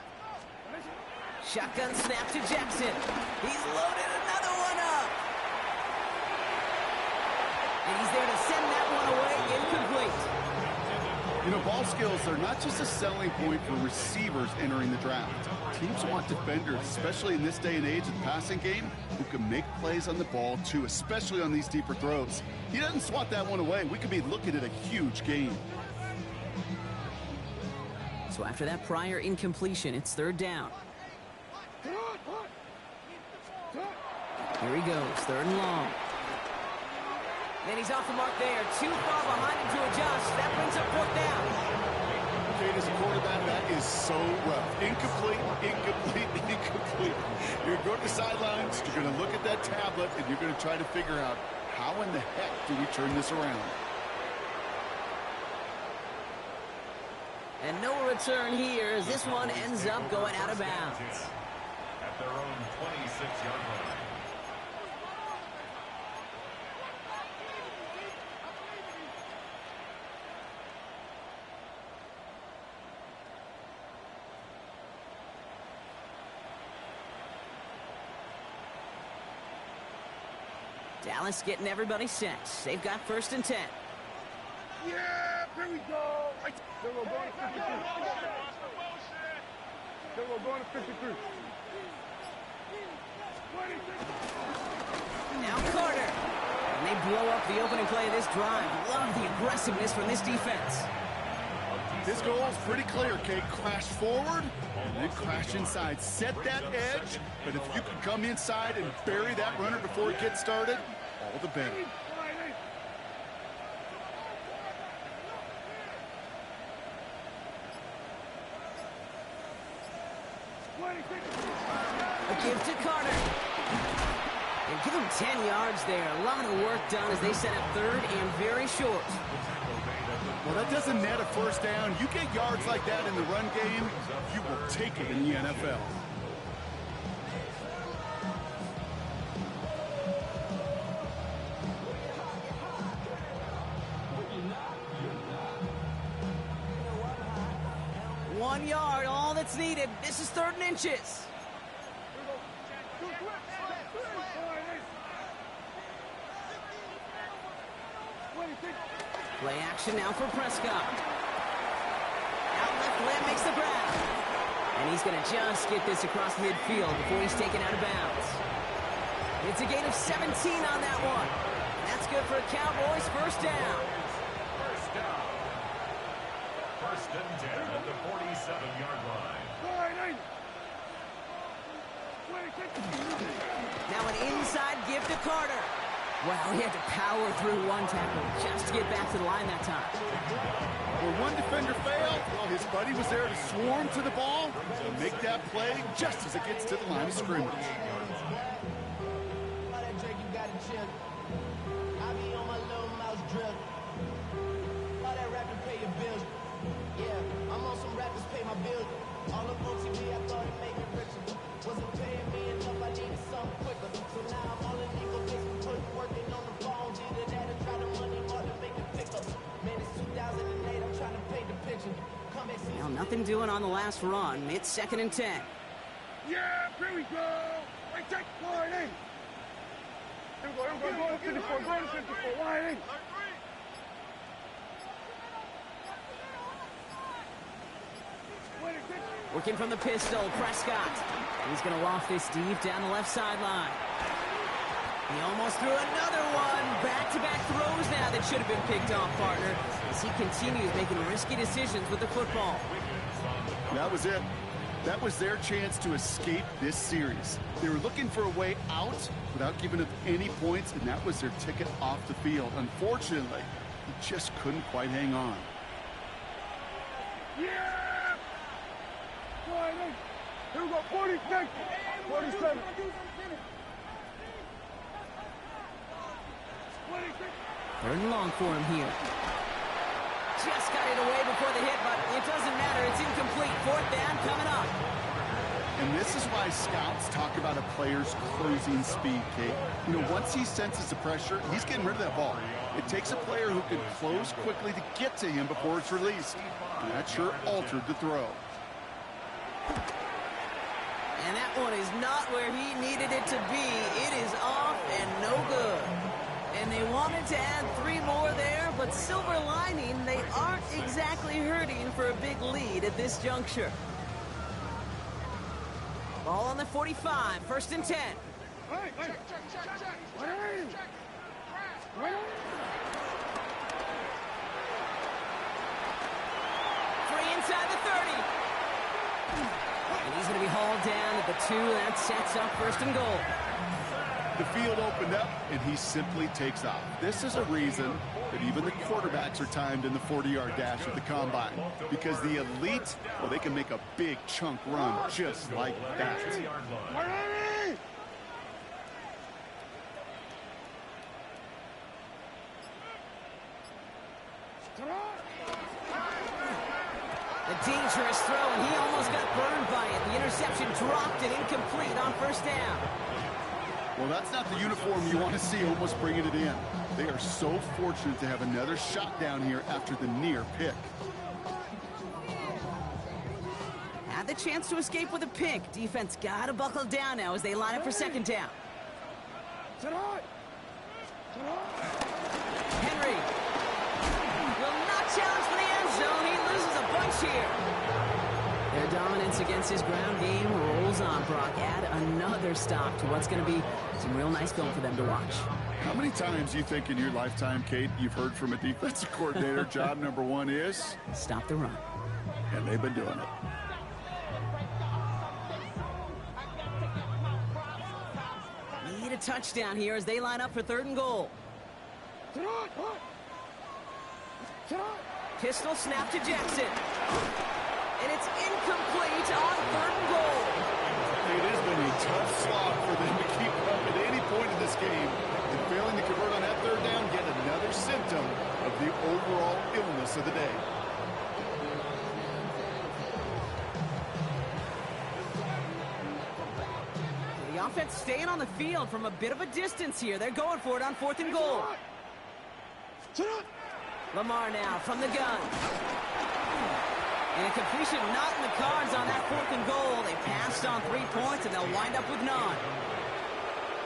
Shotgun snap to Jackson. He's loaded another one up. And he's there to send that one away incomplete. You know, ball skills are not just a selling point for receivers entering the draft. Teams want defenders, especially in this day and age of the passing game, who can make plays on the ball too, especially on these deeper throws. He doesn't swat that one away. We could be looking at a huge game. So after that prior incompletion, it's 3rd down. Here he goes, 3rd and long. And he's off the mark there. Too far behind him to adjust. That brings up 4th down. Kate, as a quarterback, that is so rough. Incomplete. You're going to go to the sidelines, you're going to look at that tablet, and you're going to try to figure out how in the heck do we turn this around. And no return here as this one ends up going out of bounds. At their own 26-yard line. Dallas getting everybody set. They've got 1st and 10. Yeah, here we go. Right. Then we're going to 53. Then we're going to 53. Now Carter. And they blow up the opening play of this drive. Love the aggressiveness from this defense. This goal is pretty clear, Kate. Crash forward and then crash inside. Set that edge, but if you can come inside and bury that runner before it gets started, all the better. A give to Carter. And give him 10 yards there. A lot of work done as they set up 3rd and very short. Well, that doesn't net a 1st down. You get yards like that in the run game, you will take it in the NFL. One yard, all that's needed. This is 3rd and inches. Play action now for Prescott. Out left, Lamb makes the grab. And he's going to just get this across midfield before he's taken out of bounds. It's a gain of 17 on that one. And that's good for a Cowboys 1st down. First down. 1st and 10 at the 47-yard line. Now an inside give to Carter. Well, he had to power through one tackle just to get back to the line that time. Where one defender failed, well, his buddy was there to swarm to the ball and make that play just as it gets to the line of scrimmage. All the folks in me, I thought it made me richer. Wasn't paying me enough, I needed something quicker. So now I'm all in legal basement, working on the phone. Either that or try the money hard to make the pickup. Man, it's 2008, I'm trying to paint the picture. Come and see. Well, nothing doing on the last run. It's 2nd and 10. Yeah, here we go. Right, take line in. Here we go, go to 54, go to 54, line in. Working from the pistol, Prescott. He's going to loft this deep down the left sideline. He almost threw another one. Back-to-back throws now that should have been picked off, partner, as he continues making risky decisions with the football. That was it. That was their chance to escape this series. They were looking for a way out without giving up any points, and that was their ticket off the field. Unfortunately, he just couldn't quite hang on. Yeah! Here we go, 46, 47. 3rd and long for him here. Just got it away before the hit, but it doesn't matter. It's incomplete. 4th down coming up. And this is why scouts talk about a player's closing speed, Kate. You know, once he senses the pressure, he's getting rid of that ball. It takes a player who can close quickly to get to him before it's released. And that sure altered the throw. And that one is not where he needed it to be. It is off and no good. And they wanted to add 3 more there, but silver lining, they aren't exactly hurting for a big lead at this juncture. Ball on the 45, 1st and 10. Free inside the 30. And he's going to be hauled down at the 2. That sets up 1st and goal. The field opened up, and he simply takes off. This is a reason that even the quarterbacks are timed in the 40-yard dash at the combine. Because the elite, well, they can make a big chunk run just like that. A dangerous throw, and he almost got burned by it. The interception dropped and incomplete on first down. Well, that's not the uniform you want to see almost bringing it in. They are so fortunate to have another shot down here after the near pick. Had the chance to escape with a pick. Defense got to buckle down now as they line up for second down. Henry will not challenge for the end zone. He loses a bunch here. Their dominance against his ground game rolls on. Brock, add another stop to what's going to be some real nice film for them to watch. How many times do you think in your lifetime, Kate, you've heard from a defensive coordinator, job number one is? Stop the run. And they've been doing it. Need a touchdown here as they line up for third and goal. Pistol snap to Jackson. And it's incomplete on third and goal. It has been a tough slog for them to keep up at any point in this game. And failing to convert on that third down, yet another symptom of the overall illness of the day. The offense staying on the field from a bit of a distance here. They're going for it on fourth and goal. Lamar now from the gun. And a completion not in the cards on that fourth and goal. They passed on 3 points, and they'll wind up with none.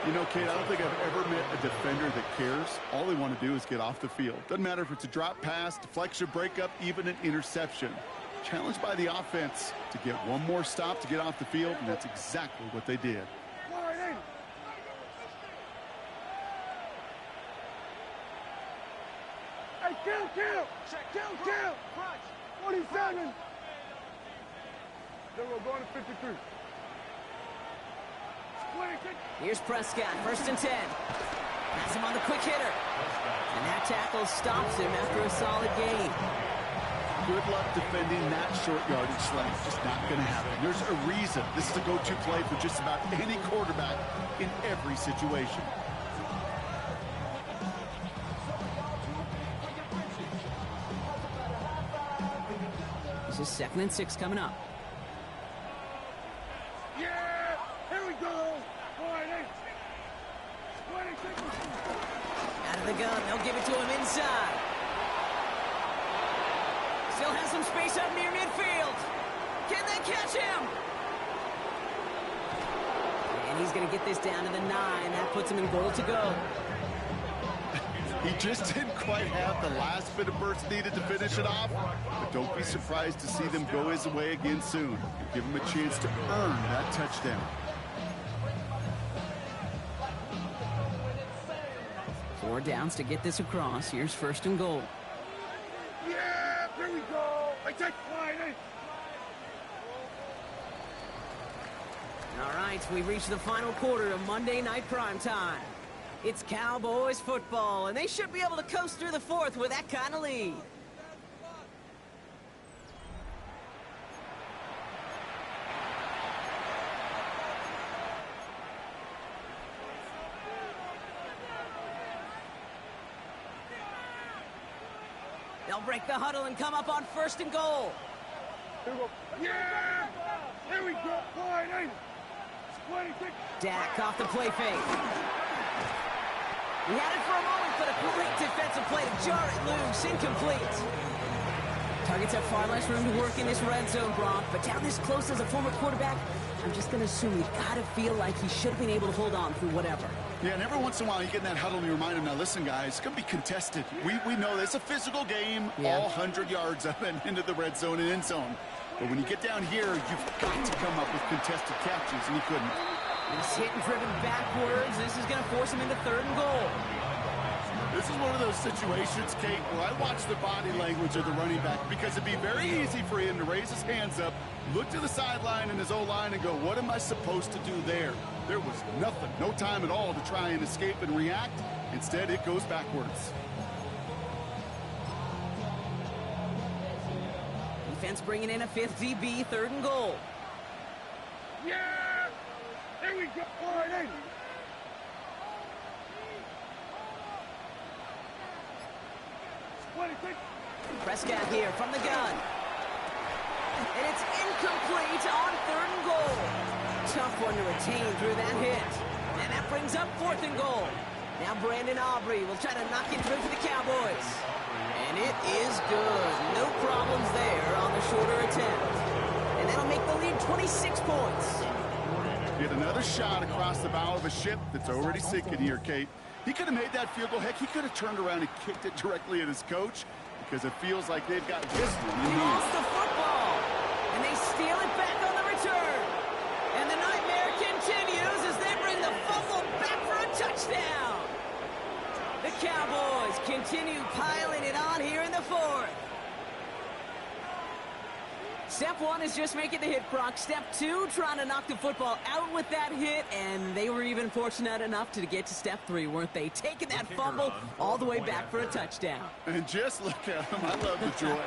You know, Kate, I don't think I've ever met a defender that cares. All they want to do is get off the field. Doesn't matter if it's a drop pass, deflection, breakup, even an interception. Challenged by the offense to get one more stop to get off the field, and that's exactly what they did. Hey, kill! 47! Then we're going to 53. Here's Prescott, first and 10. Has him on the quick hitter. And that tackle stops him after a solid gain. Good luck defending that short yardage slant. Just not going to happen. There's a reason this is a go-to play for just about any quarterback in every situation. This is 2nd and 6 coming up. Yeah! Here we go! Out of the gun, they'll give it to him inside. Still has some space up near midfield. Can they catch him? And he's going to get this down to the 9. That puts him in goal to go. He just didn't quite have the last bit of burst needed to finish it off. But don't be surprised to see them go his way again soon. Give him a chance to earn that touchdown. 4 downs to get this across. Here's first and goal. Yeah! Here we go! I take line. All right, we've reached the final quarter of Monday Night Primetime. It's Cowboys football, and they should be able to coast through the fourth with that kind of lead. They'll break the huddle and come up on first and goal. Here we go. Yeah! Here we go. Line. 26. Dak off the play fake. He had it for a moment, but a great defensive play to jar it loose. Incomplete. Targets have far less room to work in this red zone, Brock, but down this close as a former quarterback, I'm just going to assume you got to feel like he should have been able to hold on through whatever. Yeah, and every once in a while you get in that huddle and you remind him, now listen, guys, it's going to be contested. We know it's a physical game, all 100 yards up and into the red zone and end zone. But when you get down here, you've got to come up with contested catches, and he couldn't. He's hit and driven backwards. This is going to force him into third and goal. This is one of those situations, Kate, where I watch the body language of the running back because it'd be very easy for him to raise his hands up, look to the sideline in his O-line and go, what am I supposed to do there? There was nothing, no time at all to try and escape and react. Instead, it goes backwards. Defense bringing in a 5th DB, third and goal. Yeah! Here we go. Line. Prescott here from the gun. And it's incomplete on 3rd and goal. Tough one to retain through that hit. And that brings up 4th and goal. Now Brandon Aubrey will try to knock it through for the Cowboys. And it is good. No problems there on the shorter attempt. And that'll make the lead 26 points. Get another shot across the bow of a ship that's already sinking here, Kate. He could have made that field goal. Heck, he could have turned around and kicked it directly at his coach because it feels like they've got this one in He hand. lost the football. And they steal it back on the return. And the nightmare continues as they bring the fumble back for a touchdown. The Cowboys continue piling it on here in the 4th. Step 1 is just making the hit, Brock. Step 2, trying to knock the football out with that hit, and they were even fortunate enough to get to step 3, weren't they? Taking that fumble all the way back for a touchdown. And just look at them. I love the joy.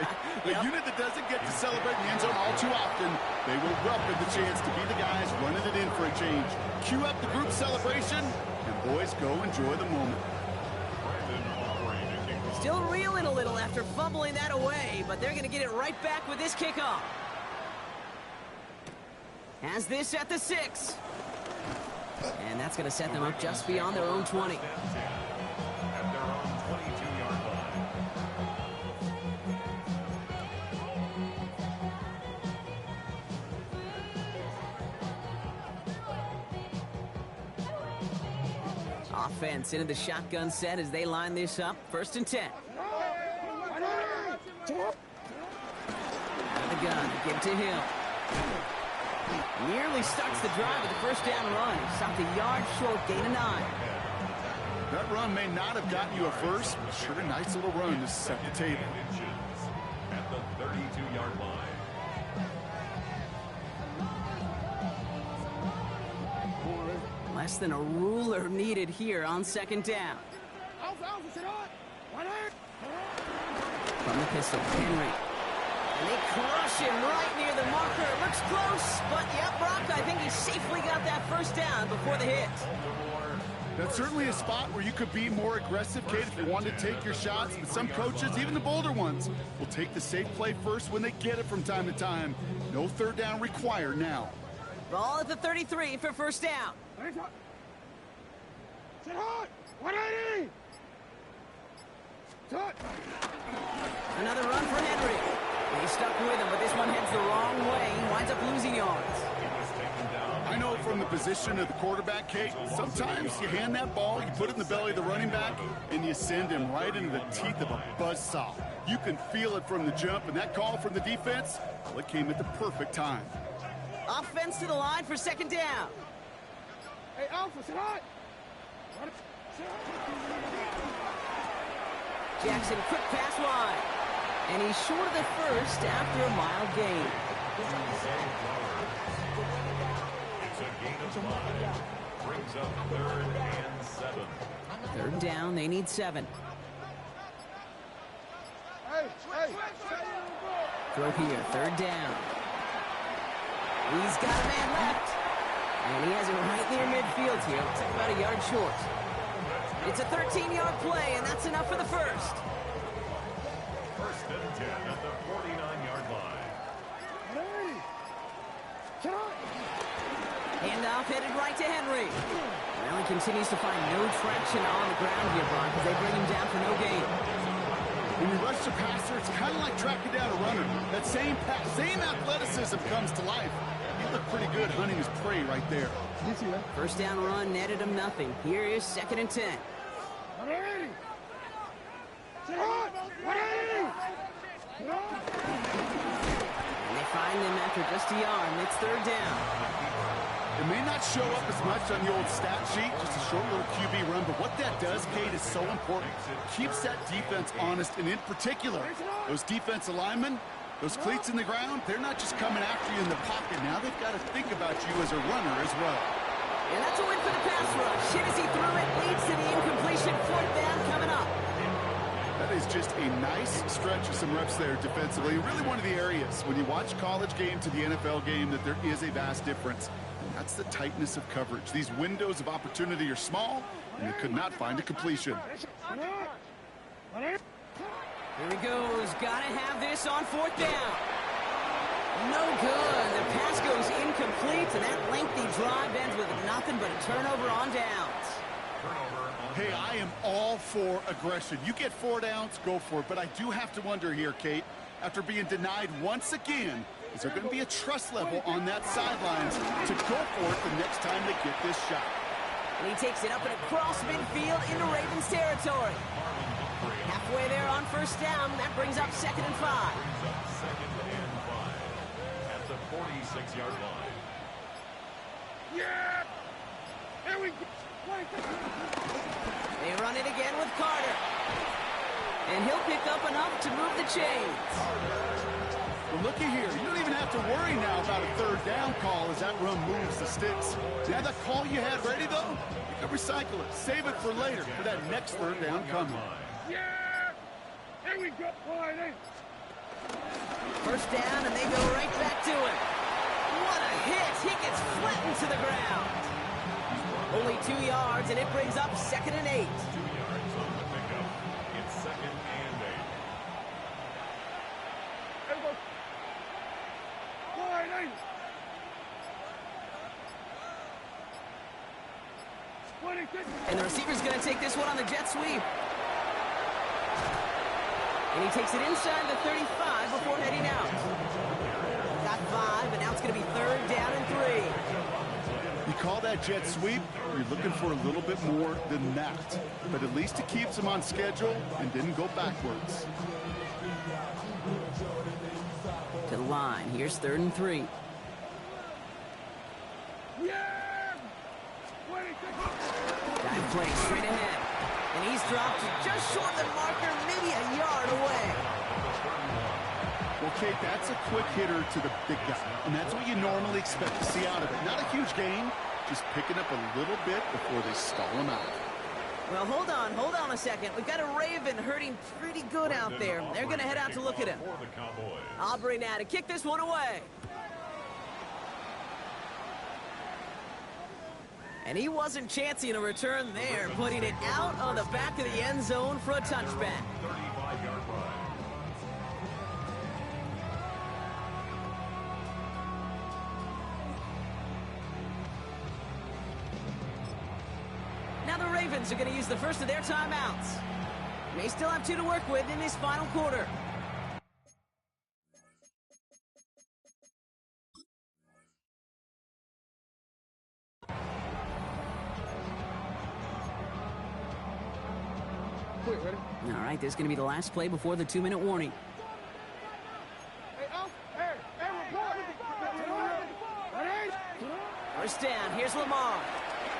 A unit that doesn't get to celebrate in the end zone all too often, they will welcome the chance to be the guys running it in for a change. Cue up the group celebration, and boys, go enjoy the moment. Still reeling a little after fumbling that away, but they're going to get it right back with this kickoff. Has this at the 6. And that's going to set them up just beyond their own 20. At their own 22-yard line. Offense into the shotgun set as they line this up. 1st and 10. Out of the gun, give to Hill. Nearly starts the drive with the 1st down run. Stopped a yard short, gain of 9. That run may not have gotten you a first, but sure a nice little run to set the table. At the 32-yard line. Less than a ruler needed here on 2nd down. From the pistol, Henry. And they crush him right near the marker. It looks close, but yeah, Brock, I think he safely got that 1st down before the hit. That's certainly a spot where you could be more aggressive, Kate, if you wanted to take your shots. But some coaches, even the bolder ones, will take the safe play first when they get it from time to time. No 3rd down required now. Ball at the 33 for 1st down. Sit hot! 180! Sit! Another run for Henry. He stuck with him, but this one heads the wrong way. He winds up losing yards. I know from the position of the quarterback, Kate, sometimes you hand that ball, you put it in the belly of the running back, and you send him right into the teeth of a buzzsaw. You can feel it from the jump, and that call from the defense, well, it came at the perfect time. Offense to the line for 2nd down. Hey, Alpha, sit hot! Jackson, quick pass wide. And he's short of the 1st after a mild gain. It's a gain of 5. Brings up 3rd and 7. 3rd down, they need 7. Hey! Throw here, 3rd down. He's got a man left. And he has it right near midfield here. Looks like about a yard short. It's a 13-yard play, and that's enough for the 1st. 1st and 10 at the 49-yard line. Handoff headed right to Henry. Well, he continues to find no traction on the ground here, Brock, as they bring him down for no gain. When you rush the passer, it's kind of like tracking down a runner. That same athleticism comes to life. He looked pretty good hunting his prey right there. 1st down run netted him nothing. Here is 2nd and 10. 180! Sit hot! 180! And they find them after just a yard, and it's 3rd down. It may not show up as much on the old stat sheet, just a short little QB run, but what that does, Kate, is so important. Keeps that defense honest, and in particular, those defensive linemen, those cleats in the ground, they're not just coming after you in the pocket. Now they've got to think about you as a runner as well. And that's a win for the pass rush. Hit as he threw it, leads to the incompletion. 4th down coming up. That is just a nice stretch of some reps there defensively. Really one of the areas when you watch college game to the NFL game that there is a vast difference. And that's the tightness of coverage. These windows of opportunity are small, and they could not find a completion. Here he goes. Got to have this on 4th down. No good. The pass goes incomplete, and that lengthy drive ends with nothing but a turnover on downs. Hey, I am all for aggression. You get 4 downs, go for it. But I do have to wonder here, Kate, after being denied once again, is there going to be a trust level on that sidelines to go for it the next time they get this shot? And he takes it up and across midfield into Ravens territory. Halfway there on first down. That brings up 2nd and 5. Second and 5 at the 46-yard line. Yeah! Here we go! They run it again with Carter. And he'll pick up enough to move the chains. Well, looky here. You don't even have to worry now about a 3rd down call as that run moves the sticks. You have that call you had ready, though? You can recycle it. Save it for later for that next 3rd down coming. Yeah! Here we go, Friday! First down, and they go right back to it. What a hit! He gets flattened to the ground. Only 2 yards, and it brings up 2nd and 8. 2 yards on the pickup. It's 2nd and 8. Here we go. Friday! 26! And the receiver's going to take this one on the jet sweep. And he takes it inside the 35 before heading out. Got 5, and now it's going to be 3rd down and 3. You call that jet sweep, you're looking for a little bit more than that. But at least it keeps them on schedule and didn't go backwards. To the line. Here's 3rd and 3. Yeah! 26! Dive play straight ahead. And he's dropped just short of the marker, maybe a yard away. Well, Kate, that's a quick hitter to the big guy. And that's what you normally expect to see out of it. Not a huge gain, just picking up a little bit before they stall him out. Well, hold on a second. We've got a Raven hurting pretty good out there. They're going to head out to look at him. For the Cowboys. Aubrey now to kick this one away. And he wasn't chancing a return there, putting it out on the back of the end zone for a touchback. 35-yard run. Now the Ravens are going to use the first of their timeouts. They still have 2 to work with in this final quarter. Quick, ready? All right, this is going to be the last play before the 2-minute warning. Hey, Al! Hey, report! Ready? First down, here's Lamar.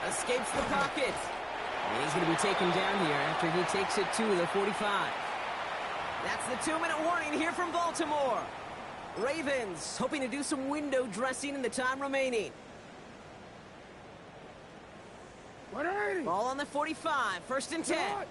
Escapes the pocket. And he's going to be taken down here after he takes it to the 45. That's the 2-minute warning here from Baltimore. Ravens hoping to do some window dressing in the time remaining. Ready? Ball on the 45, 1st and 10. Shot.